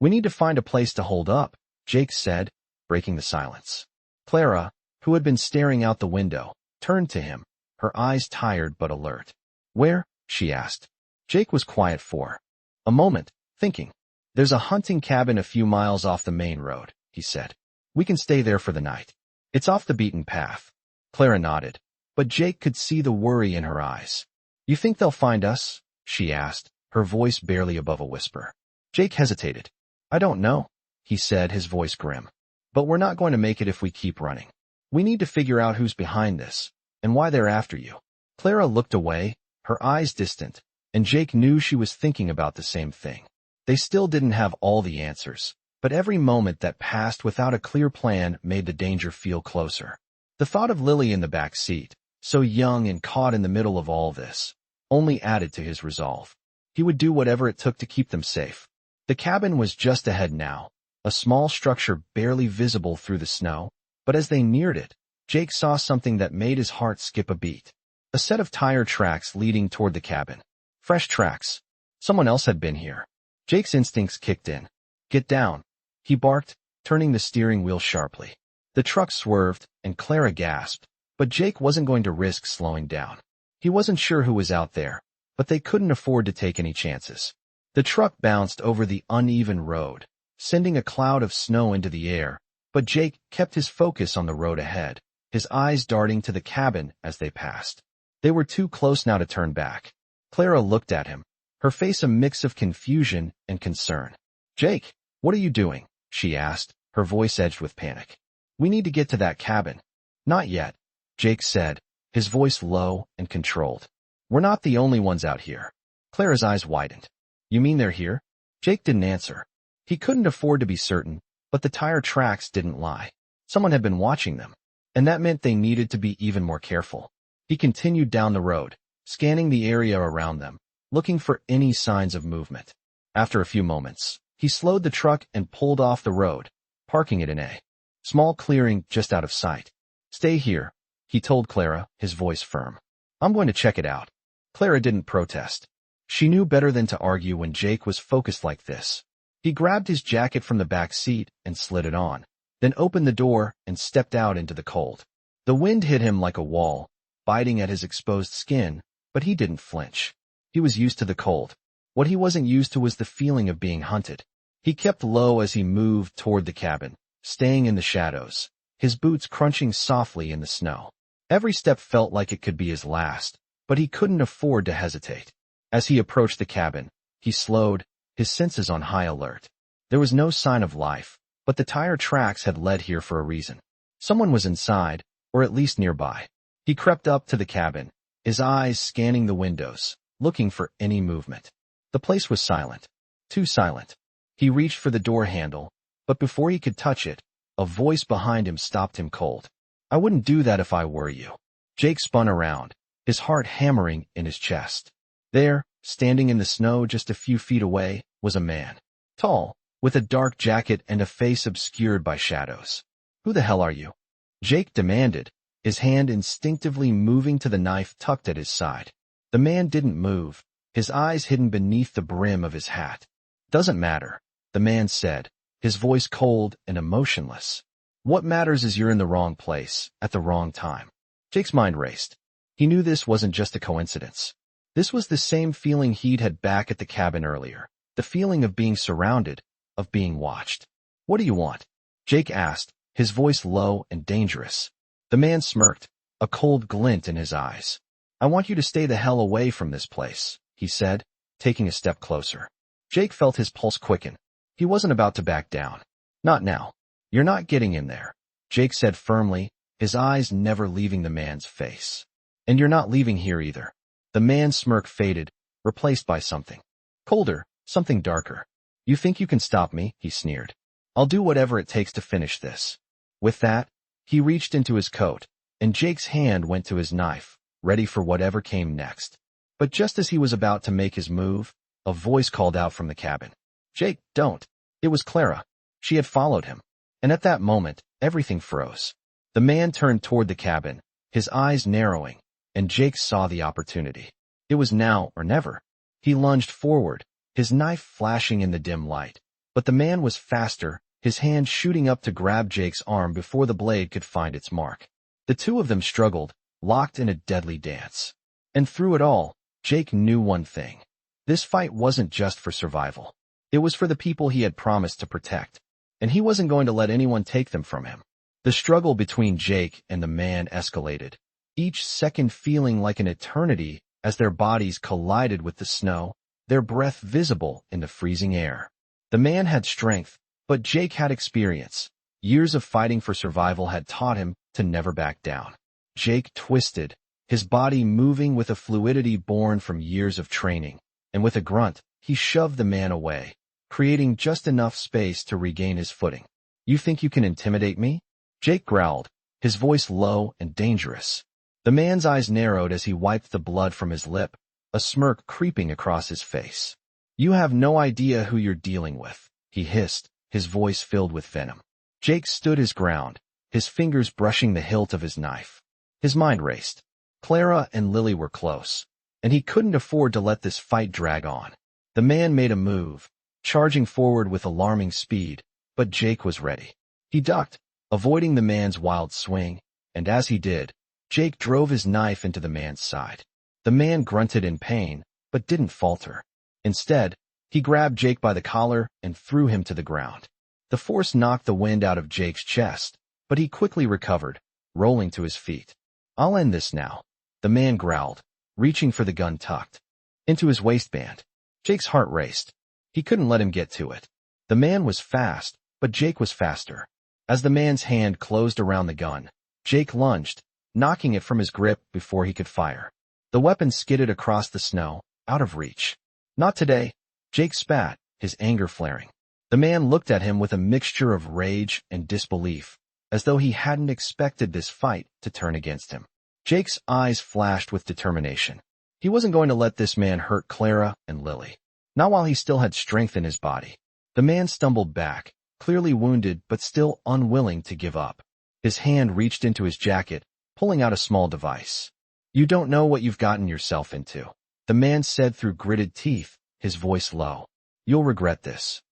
[SPEAKER 1] "We need to find a place to hold up," Jake said, breaking the silence. Clara, who had been staring out the window, turned to him, her eyes tired but alert. "Where?" she asked. Jake was quiet for a moment, thinking. "There's a hunting cabin a few miles off the main road," he said. "We can stay there for the night. It's off the beaten path." Clara nodded, but Jake could see the worry in her eyes. "You think they'll find us?" she asked, her voice barely above a whisper. Jake hesitated. "I don't know," he said, his voice grim. "But we're not going to make it if we keep running. We need to figure out who's behind this, and why they're after you." Clara looked away, her eyes distant, and Jake knew she was thinking about the same thing. They still didn't have all the answers, but every moment that passed without a clear plan made the danger feel closer. The thought of Lily in the back seat, so young and caught in the middle of all this, only added to his resolve. He would do whatever it took to keep them safe. The cabin was just ahead now, a small structure barely visible through the snow, but as they neared it, Jake saw something that made his heart skip a beat. A set of tire tracks leading toward the cabin. Fresh tracks. Someone else had been here. Jake's instincts kicked in. "Get down," he barked, turning the steering wheel sharply. The truck swerved, and Clara gasped, but Jake wasn't going to risk slowing down. He wasn't sure who was out there, but they couldn't afford to take any chances. The truck bounced over the uneven road, sending a cloud of snow into the air, but Jake kept his focus on the road ahead, his eyes darting to the cabin as they passed. They were too close now to turn back. Clara looked at him, her face a mix of confusion and concern. "Jake, what are you doing?" she asked, her voice edged with panic. "We need to get to that cabin." "Not yet," Jake said, his voice low and controlled. "We're not the only ones out here." Clara's eyes widened. "You mean they're here?" Jake didn't answer. He couldn't afford to be certain, but the tire tracks didn't lie. Someone had been watching them, and that meant they needed to be even more careful. He continued down the road, scanning the area around them, looking for any signs of movement. After a few moments, he slowed the truck and pulled off the road, parking it in a small clearing just out of sight. "Stay here," he told Clara, his voice firm. "I'm going to check it out." Clara didn't protest. She knew better than to argue when Jake was focused like this. He grabbed his jacket from the back seat and slid it on, then opened the door and stepped out into the cold. The wind hit him like a wall, biting at his exposed skin, but he didn't flinch. He was used to the cold. What he wasn't used to was the feeling of being hunted. He kept low as he moved toward the cabin, staying in the shadows, his boots crunching softly in the snow. Every step felt like it could be his last, but he couldn't afford to hesitate. As he approached the cabin, he slowed, his senses on high alert. There was no sign of life, but the tire tracks had led here for a reason. Someone was inside, or at least nearby. He crept up to the cabin, his eyes scanning the windows, looking for any movement. The place was silent. Too silent. He reached for the door handle, but before he could touch it, a voice behind him stopped him cold. "I wouldn't do that if I were you." Jake spun around, his heart hammering in his chest. There, standing in the snow just a few feet away, was a man. Tall, with a dark jacket and a face obscured by shadows. "Who the hell are you?" Jake demanded, his hand instinctively moving to the knife tucked at his side. The man didn't move, his eyes hidden beneath the brim of his hat. "Doesn't matter," the man said, his voice cold and emotionless. "What matters is you're in the wrong place, at the wrong time." Jake's mind raced. He knew this wasn't just a coincidence. This was the same feeling he'd had back at the cabin earlier, the feeling of being surrounded, of being watched. "What do you want?" Jake asked, his voice low and dangerous. The man smirked, a cold glint in his eyes. "I want you to stay the hell away from this place," he said, taking a step closer. Jake felt his pulse quicken. He wasn't about to back down. "Not now. You're not getting in there," Jake said firmly, his eyes never leaving the man's face. "And you're not leaving here either." The man's smirk faded, replaced by something colder, something darker. "You think you can stop me?" he sneered. "I'll do whatever it takes to finish this." With that, he reached into his coat, and Jake's hand went to his knife, ready for whatever came next. But just as he was about to make his move, a voice called out from the cabin. "Jake, don't." It was Clara. She had followed him. And at that moment, everything froze. The man turned toward the cabin, his eyes narrowing, and Jake saw the opportunity. It was now or never. He lunged forward, his knife flashing in the dim light. But the man was faster, his hand shooting up to grab Jake's arm before the blade could find its mark. The two of them struggled, locked in a deadly dance. And through it all, Jake knew one thing. This fight wasn't just for survival. It was for the people he had promised to protect. And he wasn't going to let anyone take them from him. The struggle between Jake and the man escalated, each second feeling like an eternity as their bodies collided with the snow, their breath visible in the freezing air. The man had strength, but Jake had experience. Years of fighting for survival had taught him to never back down. Jake twisted, his body moving with a fluidity born from years of training, and with a grunt, he shoved the man away, creating just enough space to regain his footing. "You think you can intimidate me?" Jake growled, his voice low and dangerous. The man's eyes narrowed as he wiped the blood from his lip, a smirk creeping across his face. "You have no idea who you're dealing with," he hissed, his voice filled with venom. Jake stood his ground, his fingers brushing the hilt of his knife. His mind raced. Clara and Lily were close, and he couldn't afford to let this fight drag on. The man made a move, charging forward with alarming speed, but Jake was ready. He ducked, avoiding the man's wild swing, and as he did, Jake drove his knife into the man's side. The man grunted in pain, but didn't falter. Instead, he grabbed Jake by the collar and threw him to the ground. The force knocked the wind out of Jake's chest, but he quickly recovered, rolling to his feet. "I'll end this now," the man growled, reaching for the gun tucked into his waistband. Jake's heart raced. He couldn't let him get to it. The man was fast, but Jake was faster. As the man's hand closed around the gun, Jake lunged, knocking it from his grip before he could fire. The weapon skidded across the snow, out of reach. "Not today," Jake spat, his anger flaring. The man looked at him with a mixture of rage and disbelief, as though he hadn't expected this fight to turn against him. Jake's eyes flashed with determination. He wasn't going to let this man hurt Clara and Lily. Not while he still had strength in his body. The man stumbled back, clearly wounded but still unwilling to give up. His hand reached into his jacket, pulling out a small device. "You don't know what you've gotten yourself into," the man said through gritted teeth, his voice low. "You'll regret this."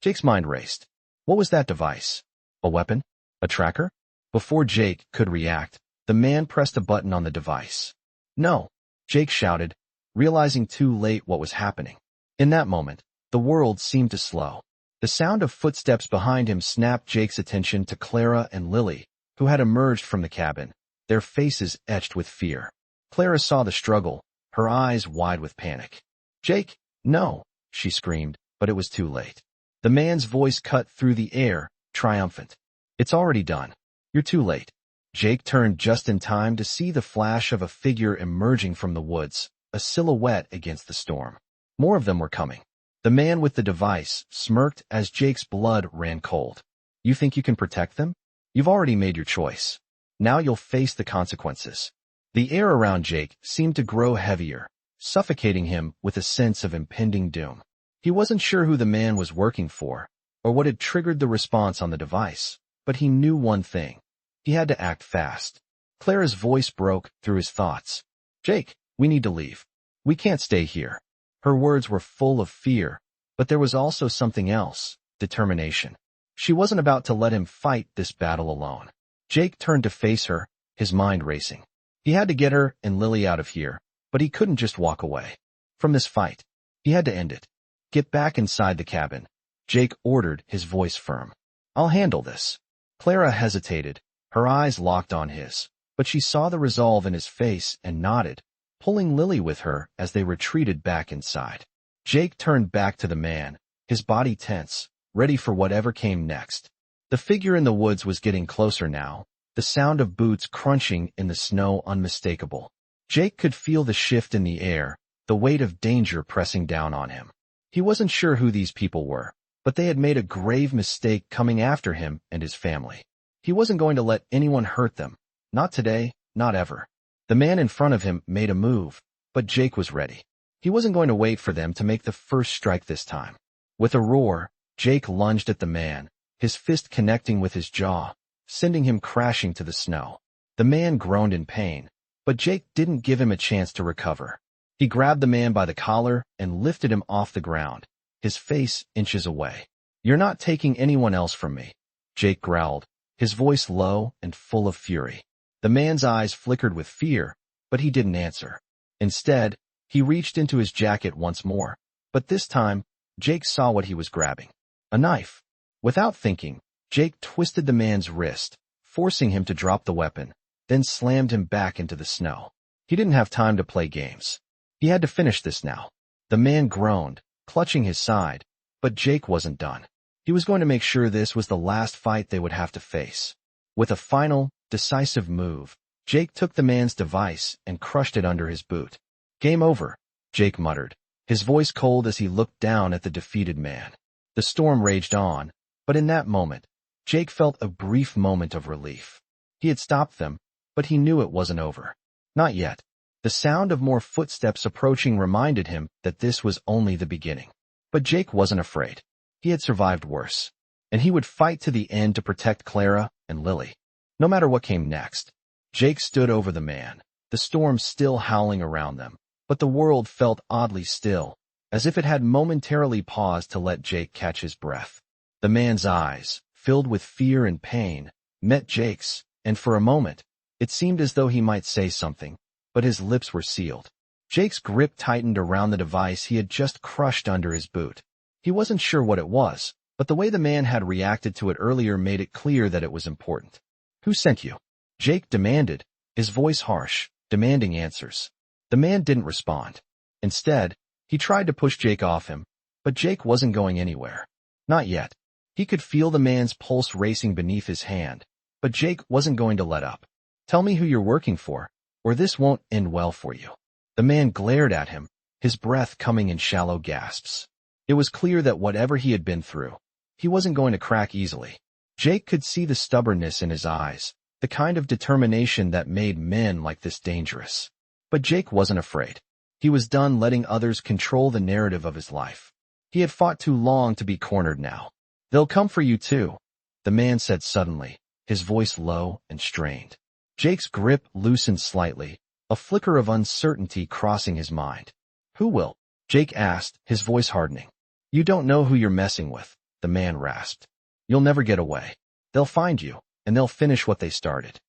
[SPEAKER 1] Jake's mind raced. What was that device? A weapon? A tracker? Before Jake could react, the man pressed a button on the device. "No," Jake shouted, realizing too late what was happening. In that moment, the world seemed to slow. The sound of footsteps behind him snapped Jake's attention to Clara and Lily, who had emerged from the cabin, their faces etched with fear. Clara saw the struggle, her eyes wide with panic. "Jake, no," she screamed, but it was too late. The man's voice cut through the air, triumphant. "It's already done. You're too late." Jake turned just in time to see the flash of a figure emerging from the woods, a silhouette against the storm. More of them were coming. The man with the device smirked as Jake's blood ran cold. You think you can protect them? You've already made your choice. Now you'll face the consequences. The air around Jake seemed to grow heavier, suffocating him with a sense of impending doom. He wasn't sure who the man was working for, or what had triggered the response on the device, but he knew one thing. He had to act fast. Clara's voice broke through his thoughts. Jake, we need to leave. We can't stay here. Her words were full of fear, but there was also something else, determination. She wasn't about to let him fight this battle alone. Jake turned to face her, his mind racing. He had to get her and Lily out of here, but he couldn't just walk away from this fight. He had to end it. Get back inside the cabin, Jake ordered, his voice firm. I'll handle this. Clara hesitated, her eyes locked on his, but she saw the resolve in his face and nodded, pulling Lily with her as they retreated back inside. Jake turned back to the man, his body tense, ready for whatever came next. The figure in the woods was getting closer now, the sound of boots crunching in the snow unmistakable. Jake could feel the shift in the air, the weight of danger pressing down on him. He wasn't sure who these people were, but they had made a grave mistake coming after him and his family. He wasn't going to let anyone hurt them. Not today, not ever. The man in front of him made a move, but Jake was ready. He wasn't going to wait for them to make the first strike this time. With a roar, Jake lunged at the man, his fist connecting with his jaw, sending him crashing to the snow. The man groaned in pain, but Jake didn't give him a chance to recover. He grabbed the man by the collar and lifted him off the ground, his face inches away. You're not taking anyone else from me, Jake growled, his voice low and full of fury. The man's eyes flickered with fear, but he didn't answer. Instead, he reached into his jacket once more, but this time, Jake saw what he was grabbing. A knife. Without thinking, Jake twisted the man's wrist, forcing him to drop the weapon, then slammed him back into the snow. He didn't have time to play games. He had to finish this now. The man groaned, clutching his side, but Jake wasn't done. He was going to make sure this was the last fight they would have to face. With a final, decisive move, Jake took the man's device and crushed it under his boot. Game over, Jake muttered, his voice cold as he looked down at the defeated man. The storm raged on, but in that moment, Jake felt a brief moment of relief. He had stopped them, but he knew it wasn't over. Not yet. The sound of more footsteps approaching reminded him that this was only the beginning. But Jake wasn't afraid. He had survived worse, and he would fight to the end to protect Clara and Lily. No matter what came next, Jake stood over the man, the storm still howling around them, but the world felt oddly still, as if it had momentarily paused to let Jake catch his breath. The man's eyes, filled with fear and pain, met Jake's, and for a moment, it seemed as though he might say something, but his lips were sealed. Jake's grip tightened around the device he had just crushed under his boot. He wasn't sure what it was, but the way the man had reacted to it earlier made it clear that it was important. Who sent you? Jake demanded, his voice harsh, demanding answers. The man didn't respond. Instead, he tried to push Jake off him, but Jake wasn't going anywhere. Not yet. He could feel the man's pulse racing beneath his hand, but Jake wasn't going to let up. Tell me who you're working for, or this won't end well for you. The man glared at him, his breath coming in shallow gasps. It was clear that whatever he had been through, he wasn't going to crack easily. Jake could see the stubbornness in his eyes, the kind of determination that made men like this dangerous. But Jake wasn't afraid. He was done letting others control the narrative of his life. He had fought too long to be cornered now. They'll come for you too, the man said suddenly, his voice low and strained. Jake's grip loosened slightly, a flicker of uncertainty crossing his mind. Who will? Jake asked, his voice hardening. You don't know who you're messing with, the man rasped. You'll never get away. They'll find you, and they'll finish what they started.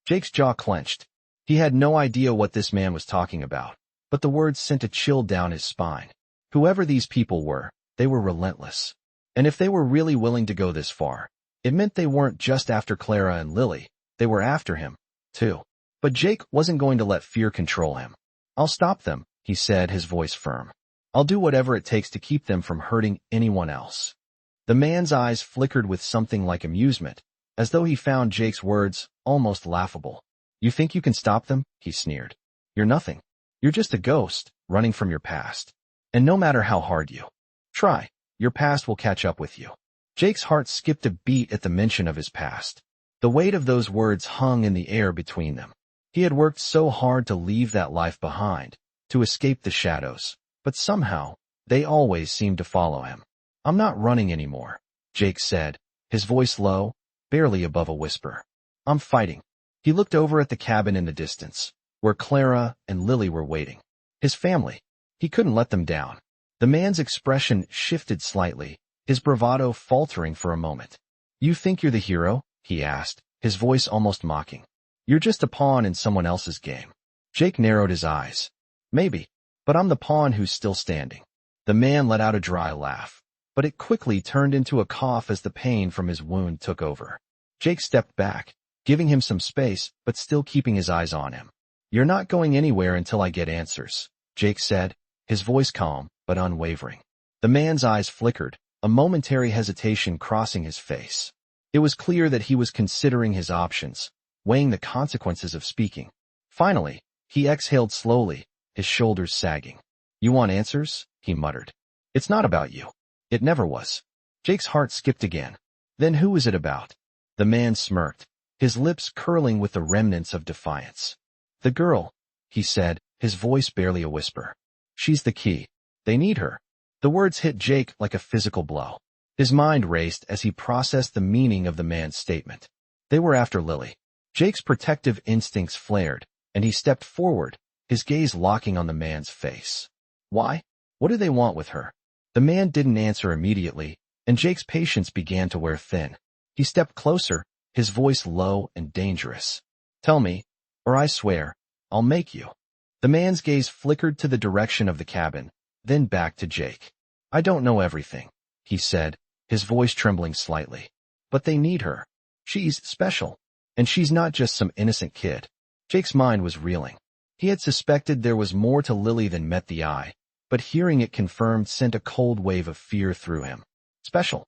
[SPEAKER 1] Jake's jaw clenched. He had no idea what this man was talking about, but the words sent a chill down his spine. Whoever these people were, they were relentless. And if they were really willing to go this far, it meant they weren't just after Clara and Lily, they were after him, too. But Jake wasn't going to let fear control him. I'll stop them, he said, his voice firm. I'll do whatever it takes to keep them from hurting anyone else. The man's eyes flickered with something like amusement, as though he found Jake's words almost laughable. You think you can stop them? He sneered. You're nothing. You're just a ghost, running from your past. And no matter how hard you try, your past will catch up with you. Jake's heart skipped a beat at the mention of his past. The weight of those words hung in the air between them. He had worked so hard to leave that life behind, to escape the shadows, but somehow, they always seemed to follow him. I'm not running anymore, Jake said, his voice low, barely above a whisper. I'm fighting. He looked over at the cabin in the distance, where Clara and Lily were waiting. His family. He couldn't let them down. The man's expression shifted slightly, his bravado faltering for a moment. You think you're the hero? He asked, his voice almost mocking. You're just a pawn in someone else's game. Jake narrowed his eyes. Maybe, but I'm the pawn who's still standing. The man let out a dry laugh, but it quickly turned into a cough as the pain from his wound took over. Jake stepped back, giving him some space, but still keeping his eyes on him. You're not going anywhere until I get answers, Jake said, his voice calm, but unwavering. The man's eyes flickered, a momentary hesitation crossing his face. It was clear that he was considering his options, weighing the consequences of speaking. Finally, he exhaled slowly, his shoulders sagging. You want answers? He muttered. It's not about you. It never was. Jake's heart skipped again. Then who is it about? The man smirked, his lips curling with the remnants of defiance. The girl, he said, his voice barely a whisper. She's the key. They need her. The words hit Jake like a physical blow. His mind raced as he processed the meaning of the man's statement. They were after Lily. Jake's protective instincts flared, and he stepped forward, his gaze locking on the man's face. Why? What do they want with her? The man didn't answer immediately, and Jake's patience began to wear thin. He stepped closer, his voice low and dangerous. Tell me, or I swear, I'll make you. The man's gaze flickered to the direction of the cabin, then back to Jake. I don't know everything, he said, his voice trembling slightly. But they need her. She's special. And she's not just some innocent kid. Jake's mind was reeling. He had suspected there was more to Lily than met the eye, but hearing it confirmed sent a cold wave of fear through him. Special.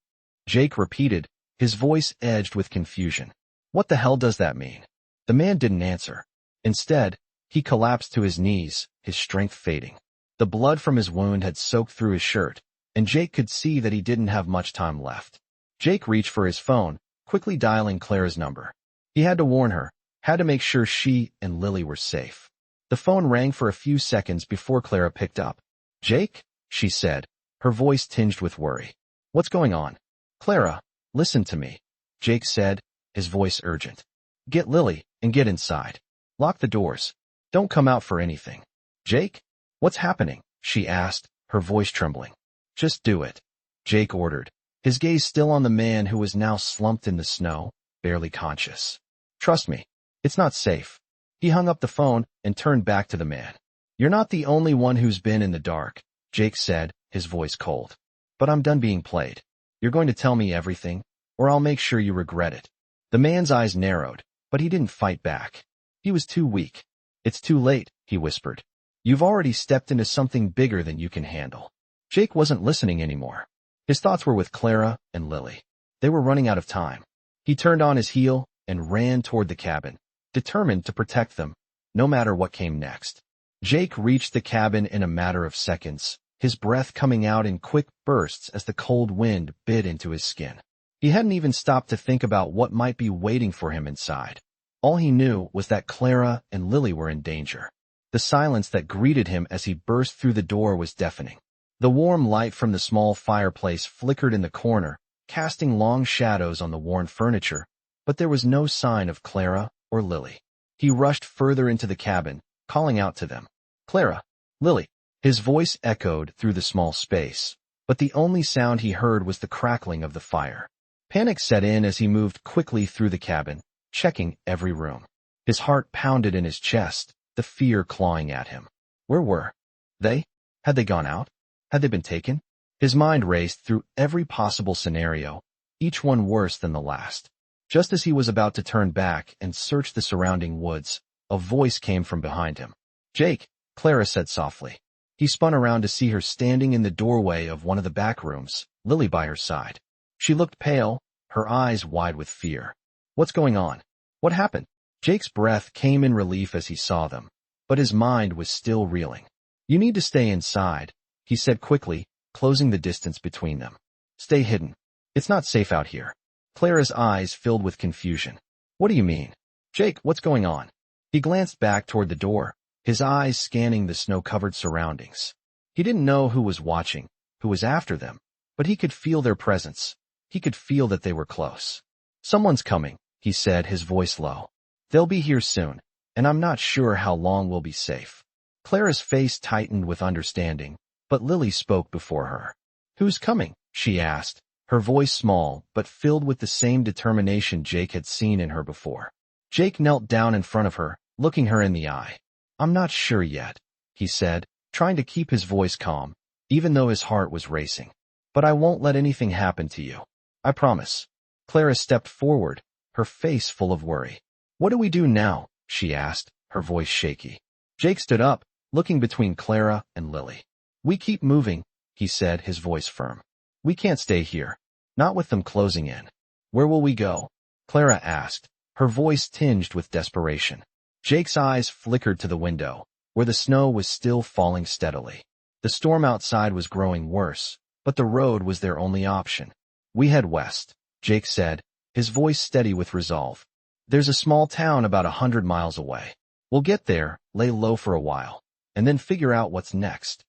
[SPEAKER 1] Jake repeated, his voice edged with confusion. What the hell does that mean? The man didn't answer. Instead, he collapsed to his knees, his strength fading. The blood from his wound had soaked through his shirt, and Jake could see that he didn't have much time left. Jake reached for his phone, quickly dialing Clara's number. He had to warn her, had to make sure she and Lily were safe. The phone rang for a few seconds before Clara picked up. Jake? She said, her voice tinged with worry. What's going on? Clara, listen to me, Jake said, his voice urgent. Get Lily and get inside. Lock the doors. Don't come out for anything. Jake? What's happening? She asked, her voice trembling. Just do it, Jake ordered, his gaze still on the man who was now slumped in the snow, barely conscious. Trust me, it's not safe. He hung up the phone and turned back to the man. You're not the only one who's been in the dark, Jake said, his voice cold. But I'm done being played. You're going to tell me everything, or I'll make sure you regret it. The man's eyes narrowed, but he didn't fight back. He was too weak. It's too late, he whispered. You've already stepped into something bigger than you can handle. Jake wasn't listening anymore. His thoughts were with Clara and Lily. They were running out of time. He turned on his heel and ran toward the cabin, determined to protect them, no matter what came next. Jake reached the cabin in a matter of seconds, his breath coming out in quick bursts as the cold wind bit into his skin. He hadn't even stopped to think about what might be waiting for him inside. All he knew was that Clara and Lily were in danger. The silence that greeted him as he burst through the door was deafening. The warm light from the small fireplace flickered in the corner, casting long shadows on the worn furniture, but there was no sign of Clara or Lily. He rushed further into the cabin, calling out to them. Clara, Lily. His voice echoed through the small space, but the only sound he heard was the crackling of the fire. Panic set in as he moved quickly through the cabin, checking every room. His heart pounded in his chest, the fear clawing at him. Where were they? Had they gone out? Had they been taken? His mind raced through every possible scenario, each one worse than the last. Just as he was about to turn back and search the surrounding woods, a voice came from behind him. Jake, Clara said softly. He spun around to see her standing in the doorway of one of the back rooms, Lily by her side. She looked pale, her eyes wide with fear. What's going on? What happened? Jake's breath came in relief as he saw them, but his mind was still reeling. You need to stay inside, he said quickly, closing the distance between them. Stay hidden. It's not safe out here. Clara's eyes filled with confusion. What do you mean? Jake, what's going on? He glanced back toward the door, his eyes scanning the snow-covered surroundings. He didn't know who was watching, who was after them, but he could feel their presence. He could feel that they were close. Someone's coming, he said, his voice low. They'll be here soon, and I'm not sure how long we'll be safe. Clara's face tightened with understanding, but Lily spoke before her. Who's coming? She asked, her voice small but filled with the same determination Jake had seen in her before. Jake knelt down in front of her, looking her in the eye. I'm not sure yet, he said, trying to keep his voice calm, even though his heart was racing. But I won't let anything happen to you. I promise. Clara stepped forward, her face full of worry. What do we do now? She asked, her voice shaky. Jake stood up, looking between Clara and Lily. We keep moving, he said, his voice firm. We can't stay here. Not with them closing in. Where will we go? Clara asked, her voice tinged with desperation. Jake's eyes flickered to the window, where the snow was still falling steadily. The storm outside was growing worse, but the road was their only option. We head west, Jake said, his voice steady with resolve. There's a small town about 100 miles away. We'll get there, lay low for a while, and then figure out what's next.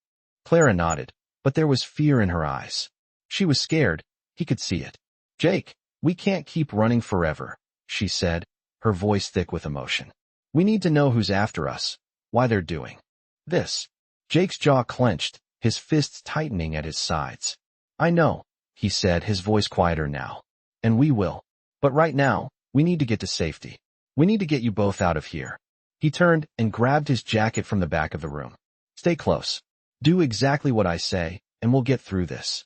[SPEAKER 1] Clara nodded, but there was fear in her eyes. She was scared, he could see it. Jake, we can't keep running forever, she said, her voice thick with emotion. We need to know who's after us, why they're doing this. Jake's jaw clenched, his fists tightening at his sides. I know, he said, his voice quieter now. And we will. But right now, we need to get to safety. We need to get you both out of here. He turned and grabbed his jacket from the back of the room. Stay close. Do exactly what I say, and we'll get through this.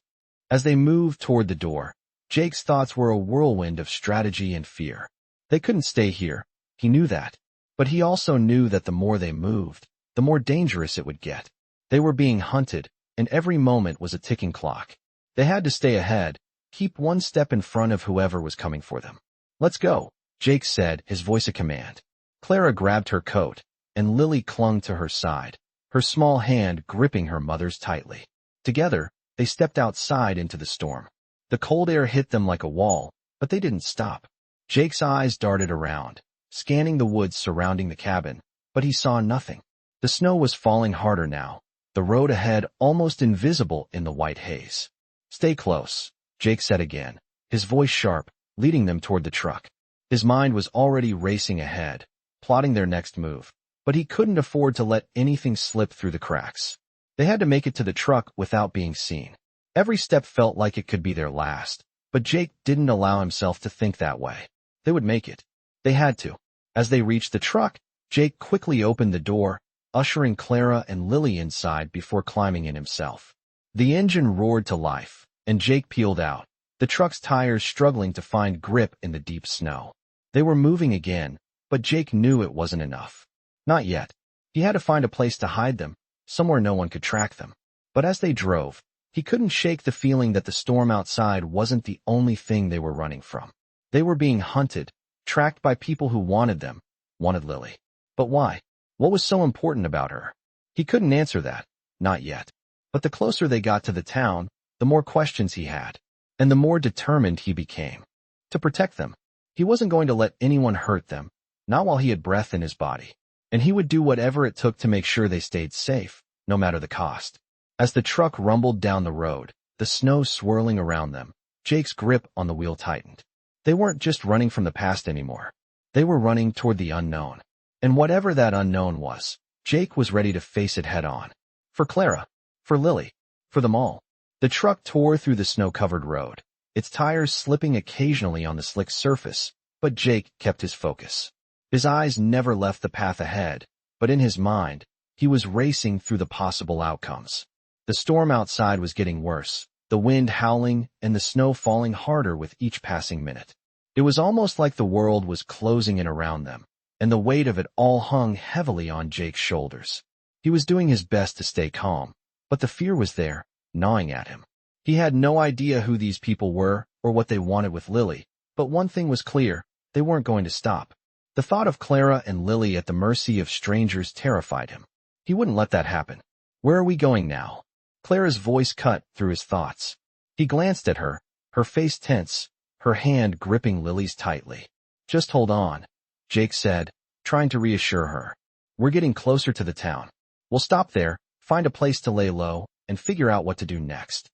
[SPEAKER 1] As they moved toward the door, Jake's thoughts were a whirlwind of strategy and fear. They couldn't stay here, he knew that. But he also knew that the more they moved, the more dangerous it would get. They were being hunted, and every moment was a ticking clock. They had to stay ahead, keep one step in front of whoever was coming for them. Let's go, Jake said, his voice a command. Clara grabbed her coat, and Lily clung to her side, her small hand gripping her mother's tightly. Together, they stepped outside into the storm. The cold air hit them like a wall, but they didn't stop. Jake's eyes darted around, scanning the woods surrounding the cabin, but he saw nothing. The snow was falling harder now, the road ahead almost invisible in the white haze. Stay close, Jake said again, his voice sharp, leading them toward the truck. His mind was already racing ahead, plotting their next move, but he couldn't afford to let anything slip through the cracks. They had to make it to the truck without being seen. Every step felt like it could be their last, but Jake didn't allow himself to think that way. They would make it. They had to. As they reached the truck, Jake quickly opened the door, ushering Clara and Lily inside before climbing in himself. The engine roared to life, and Jake peeled out, the truck's tires struggling to find grip in the deep snow. They were moving again, but Jake knew it wasn't enough. Not yet. He had to find a place to hide them, somewhere no one could track them. But as they drove, he couldn't shake the feeling that the storm outside wasn't the only thing they were running from. They were being hunted, tracked by people who wanted them, wanted Lily. But why? What was so important about her? He couldn't answer that, not yet. But the closer they got to the town, the more questions he had, and the more determined he became. To protect them. He wasn't going to let anyone hurt them, not while he had breath in his body. And he would do whatever it took to make sure they stayed safe, no matter the cost. As the truck rumbled down the road, the snow swirling around them, Jake's grip on the wheel tightened. They weren't just running from the past anymore. They were running toward the unknown. And whatever that unknown was, Jake was ready to face it head on. For Clara, for Lily, for them all. The truck tore through the snow-covered road, its tires slipping occasionally on the slick surface, but Jake kept his focus. His eyes never left the path ahead, but in his mind, he was racing through the possible outcomes. The storm outside was getting worse, the wind howling and the snow falling harder with each passing minute. It was almost like the world was closing in around them, and the weight of it all hung heavily on Jake's shoulders. He was doing his best to stay calm, but the fear was there, gnawing at him. He had no idea who these people were or what they wanted with Lily, but one thing was clear, they weren't going to stop. The thought of Clara and Lily at the mercy of strangers terrified him. He wouldn't let that happen. Where are we going now? Clara's voice cut through his thoughts. He glanced at her, her face tense, her hand gripping Lily's tightly. Just hold on, Jake said, trying to reassure her. We're getting closer to the town. We'll stop there, find a place to lay low, and figure out what to do next.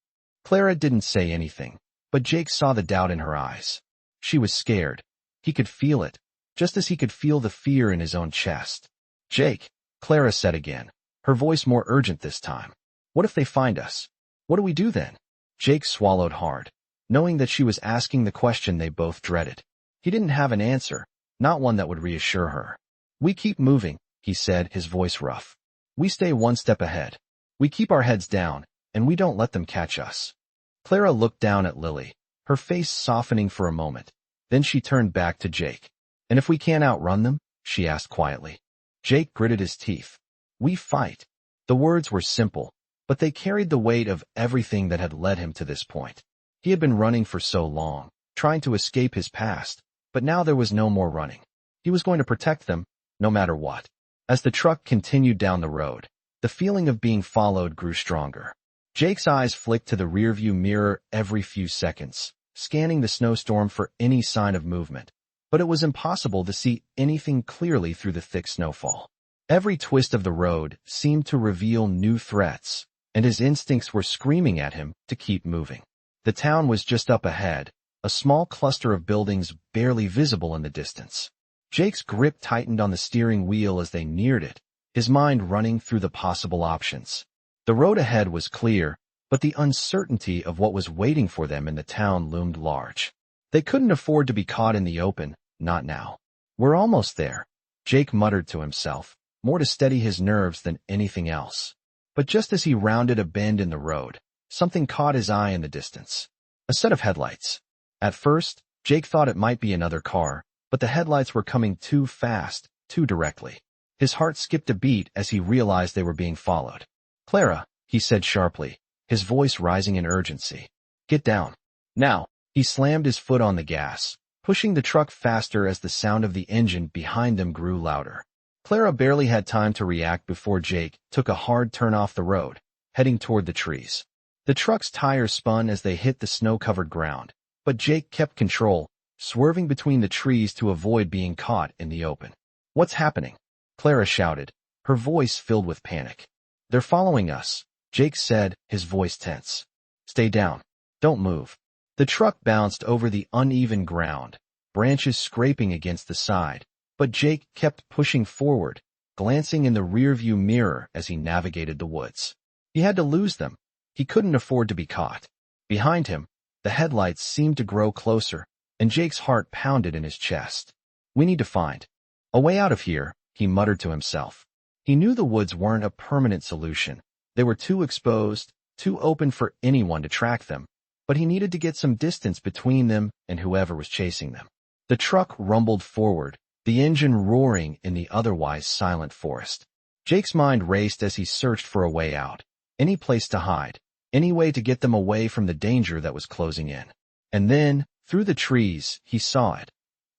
[SPEAKER 1] Clara didn't say anything, but Jake saw the doubt in her eyes. She was scared. He could feel it, just as he could feel the fear in his own chest. Jake, Clara said again, her voice more urgent this time. What if they find us? What do we do then? Jake swallowed hard, knowing that she was asking the question they both dreaded. He didn't have an answer, not one that would reassure her. We keep moving, he said, his voice rough. We stay one step ahead. We keep our heads down, and we don't let them catch us. Clara looked down at Lily, her face softening for a moment. Then she turned back to Jake. And if we can't outrun them? She asked quietly. Jake gritted his teeth. We fight. The words were simple, but they carried the weight of everything that had led him to this point. He had been running for so long, trying to escape his past, but now there was no more running. He was going to protect them, no matter what. As the truck continued down the road, the feeling of being followed grew stronger. Jake's eyes flicked to the rearview mirror every few seconds, scanning the snowstorm for any sign of movement. But it was impossible to see anything clearly through the thick snowfall. Every twist of the road seemed to reveal new threats, and his instincts were screaming at him to keep moving. The town was just up ahead, a small cluster of buildings barely visible in the distance. Jake's grip tightened on the steering wheel as they neared it, his mind running through the possible options. The road ahead was clear, but the uncertainty of what was waiting for them in the town loomed large. They couldn't afford to be caught in the open, not now. We're almost there, Jake muttered to himself, more to steady his nerves than anything else. But just as he rounded a bend in the road, something caught his eye in the distance. A set of headlights. At first, Jake thought it might be another car, but the headlights were coming too fast, too directly. His heart skipped a beat as he realized they were being followed. Clara, he said sharply, his voice rising in urgency. Get down. Now. He slammed his foot on the gas, pushing the truck faster as the sound of the engine behind them grew louder. Clara barely had time to react before Jake took a hard turn off the road, heading toward the trees. The truck's tires spun as they hit the snow-covered ground, but Jake kept control, swerving between the trees to avoid being caught in the open. What's happening? Clara shouted, her voice filled with panic. They're following us, Jake said, his voice tense. Stay down. Don't move. The truck bounced over the uneven ground, branches scraping against the side, but Jake kept pushing forward, glancing in the rearview mirror as he navigated the woods. He had to lose them. He couldn't afford to be caught. Behind him, the headlights seemed to grow closer, and Jake's heart pounded in his chest. We need to find a way out of here, he muttered to himself. He knew the woods weren't a permanent solution. They were too exposed, too open for anyone to track them, but he needed to get some distance between them and whoever was chasing them. The truck rumbled forward, the engine roaring in the otherwise silent forest. Jake's mind raced as he searched for a way out, any place to hide, any way to get them away from the danger that was closing in. And then, through the trees, he saw it.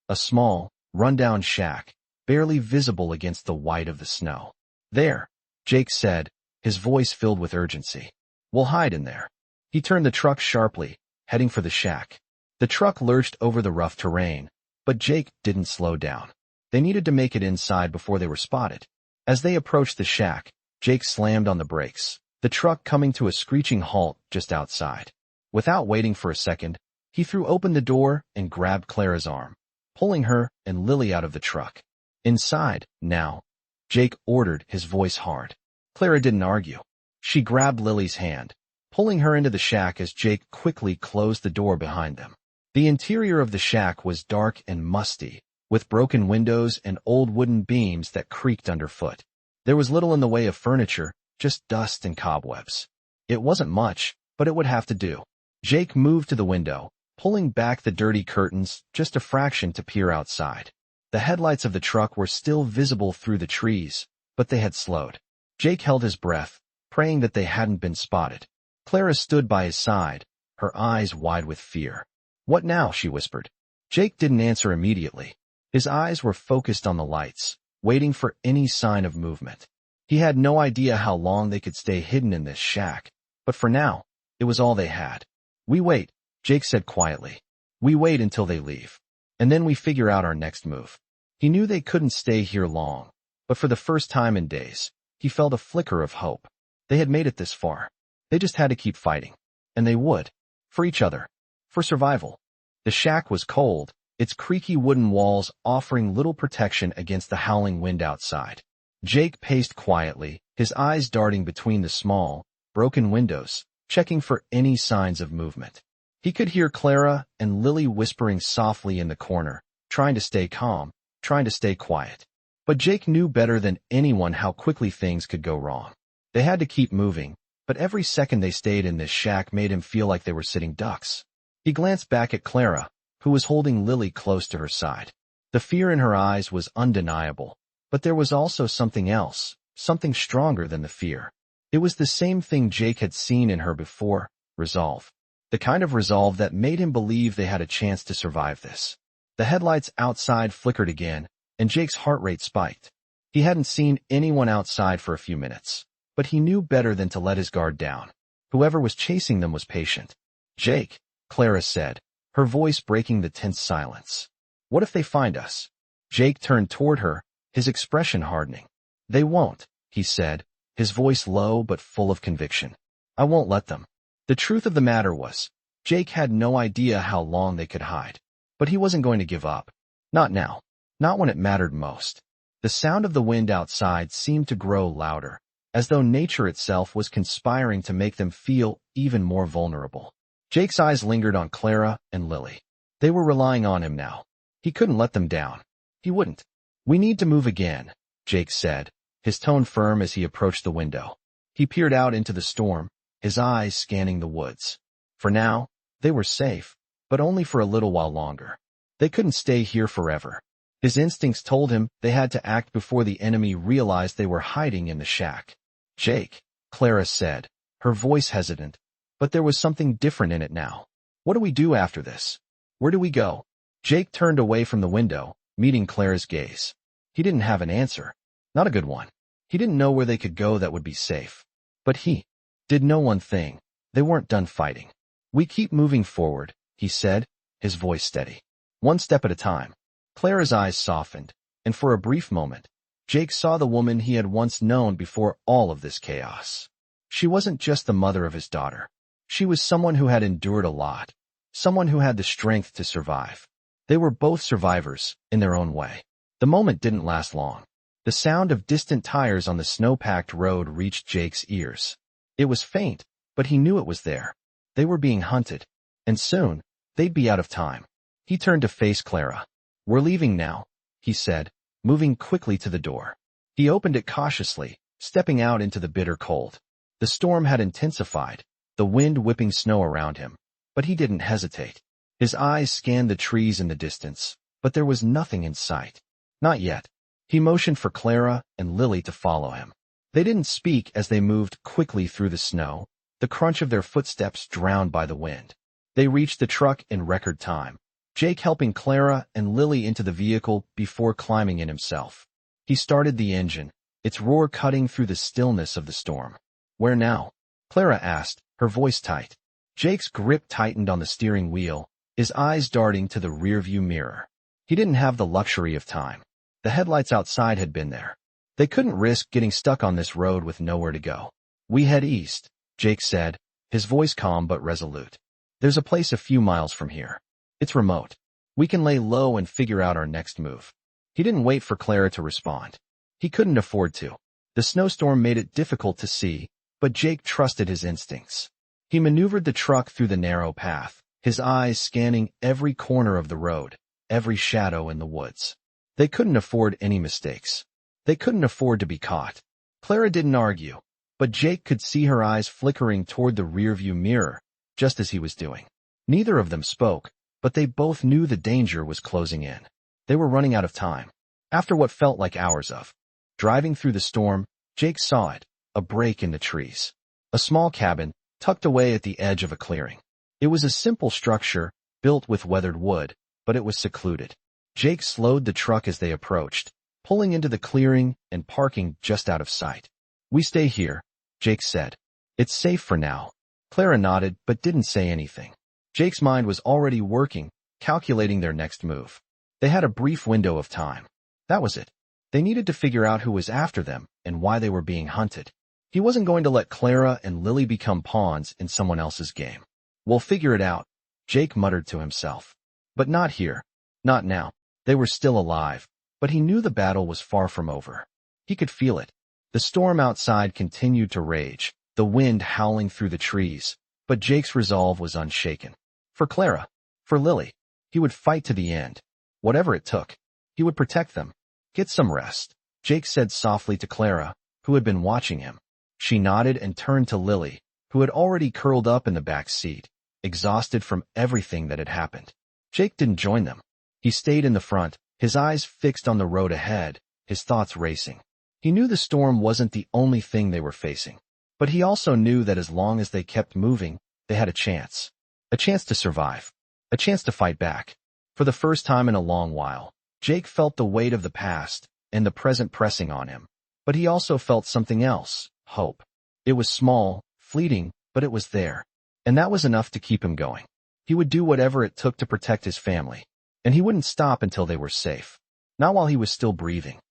[SPEAKER 1] A small, run-down shack, barely visible against the white of the snow. There, Jake said, his voice filled with urgency. We'll hide in there. He turned the truck sharply, heading for the shack. The truck lurched over the rough terrain, but Jake didn't slow down. They needed to make it inside before they were spotted. As they approached the shack, Jake slammed on the brakes, the truck coming to a screeching halt just outside. Without waiting for a second, he threw open the door and grabbed Clara's arm, pulling her and Lily out of the truck. Inside, now, Jake ordered, his voice hard. Clara didn't argue. She grabbed Lily's hand, pulling her into the shack as Jake quickly closed the door behind them. The interior of the shack was dark and musty, with broken windows and old wooden beams that creaked underfoot. There was little in the way of furniture, just dust and cobwebs. It wasn't much, but it would have to do. Jake moved to the window, pulling back the dirty curtains just a fraction to peer outside. The headlights of the truck were still visible through the trees, but they had slowed. Jake held his breath, praying that they hadn't been spotted. Clara stood by his side, her eyes wide with fear. What now? She whispered. Jake didn't answer immediately. His eyes were focused on the lights, waiting for any sign of movement. He had no idea how long they could stay hidden in this shack, but for now, it was all they had. "We wait," Jake said quietly. "We wait until they leave. And then we figure out our next move." He knew they couldn't stay here long, but for the first time in days, he felt a flicker of hope. They had made it this far. They just had to keep fighting. And they would. For each other. For survival. The shack was cold, its creaky wooden walls offering little protection against the howling wind outside. Jake paced quietly, his eyes darting between the small, broken windows, checking for any signs of movement. He could hear Clara and Lily whispering softly in the corner, trying to stay calm, trying to stay quiet. But Jake knew better than anyone how quickly things could go wrong. They had to keep moving, but every second they stayed in this shack made him feel like they were sitting ducks. He glanced back at Clara, who was holding Lily close to her side. The fear in her eyes was undeniable, but there was also something else, something stronger than the fear. It was the same thing Jake had seen in her before, resolve. The kind of resolve that made him believe they had a chance to survive this. The headlights outside flickered again, and Jake's heart rate spiked. He hadn't seen anyone outside for a few minutes, but he knew better than to let his guard down. Whoever was chasing them was patient. "Jake," Clara said, her voice breaking the tense silence. "What if they find us?" Jake turned toward her, his expression hardening. "They won't," he said, his voice low but full of conviction. "I won't let them." The truth of the matter was, Jake had no idea how long they could hide. But he wasn't going to give up. Not now. Not when it mattered most. The sound of the wind outside seemed to grow louder, as though nature itself was conspiring to make them feel even more vulnerable. Jake's eyes lingered on Clara and Lily. They were relying on him now. He couldn't let them down. He wouldn't. "We need to move again," Jake said, his tone firm as he approached the window. He peered out into the storm, his eyes scanning the woods. For now, they were safe, but only for a little while longer. They couldn't stay here forever. His instincts told him they had to act before the enemy realized they were hiding in the shack. "Jake," Clara said, her voice hesitant, but there was something different in it now. "What do we do after this? Where do we go?" Jake turned away from the window, meeting Clara's gaze. He didn't have an answer. Not a good one. He didn't know where they could go that would be safe. But he did know one thing. They weren't done fighting. "We keep moving forward," he said, his voice steady. "One step at a time." Clara's eyes softened, and for a brief moment, Jake saw the woman he had once known before all of this chaos. She wasn't just the mother of his daughter. She was someone who had endured a lot, someone who had the strength to survive. They were both survivors, in their own way. The moment didn't last long. The sound of distant tires on the snow-packed road reached Jake's ears. It was faint, but he knew it was there. They were being hunted, and soon, they'd be out of time. He turned to face Clara. "We're leaving now," he said, moving quickly to the door. He opened it cautiously, stepping out into the bitter cold. The storm had intensified, the wind whipping snow around him, but he didn't hesitate. His eyes scanned the trees in the distance, but there was nothing in sight. Not yet. He motioned for Clara and Lily to follow him. They didn't speak as they moved quickly through the snow, the crunch of their footsteps drowned by the wind. They reached the truck in record time, Jake helping Clara and Lily into the vehicle before climbing in himself. He started the engine, its roar cutting through the stillness of the storm. "Where now?" Clara asked, her voice tight. Jake's grip tightened on the steering wheel, his eyes darting to the rearview mirror. He didn't have the luxury of time. The headlights outside had been there. They couldn't risk getting stuck on this road with nowhere to go. "We head east," Jake said, his voice calm but resolute. "There's a place a few miles from here. It's remote. We can lay low and figure out our next move." He didn't wait for Clara to respond. He couldn't afford to. The snowstorm made it difficult to see, but Jake trusted his instincts. He maneuvered the truck through the narrow path, his eyes scanning every corner of the road, every shadow in the woods. They couldn't afford any mistakes. They couldn't afford to be caught. Clara didn't argue, but Jake could see her eyes flickering toward the rearview mirror, just as he was doing. Neither of them spoke, but they both knew the danger was closing in. They were running out of time. After what felt like hours of driving through the storm, Jake saw it, a break in the trees. A small cabin, tucked away at the edge of a clearing. It was a simple structure, built with weathered wood, but it was secluded. Jake slowed the truck as they approached, pulling into the clearing and parking just out of sight. We stay here, Jake said. It's safe for now. Clara nodded but didn't say anything. Jake's mind was already working, calculating their next move. They had a brief window of time. That was it. They needed to figure out who was after them and why they were being hunted. He wasn't going to let Clara and Lily become pawns in someone else's game. We'll figure it out, Jake muttered to himself. But not here. Not now. They were still alive, but he knew the battle was far from over. He could feel it. The storm outside continued to rage, the wind howling through the trees, but Jake's resolve was unshaken. For Clara, for Lily, he would fight to the end. Whatever it took, he would protect them. Get some rest, Jake said softly to Clara, who had been watching him. She nodded and turned to Lily, who had already curled up in the back seat, exhausted from everything that had happened. Jake didn't join them. He stayed in the front, his eyes fixed on the road ahead, his thoughts racing. He knew the storm wasn't the only thing they were facing, but he also knew that as long as they kept moving, they had a chance to survive, a chance to fight back. For the first time in a long while, Jake felt the weight of the past and the present pressing on him, but he also felt something else, hope. It was small, fleeting, but it was there, and that was enough to keep him going. He would do whatever it took to protect his family, and he wouldn't stop until they were safe. Not while he was still breathing.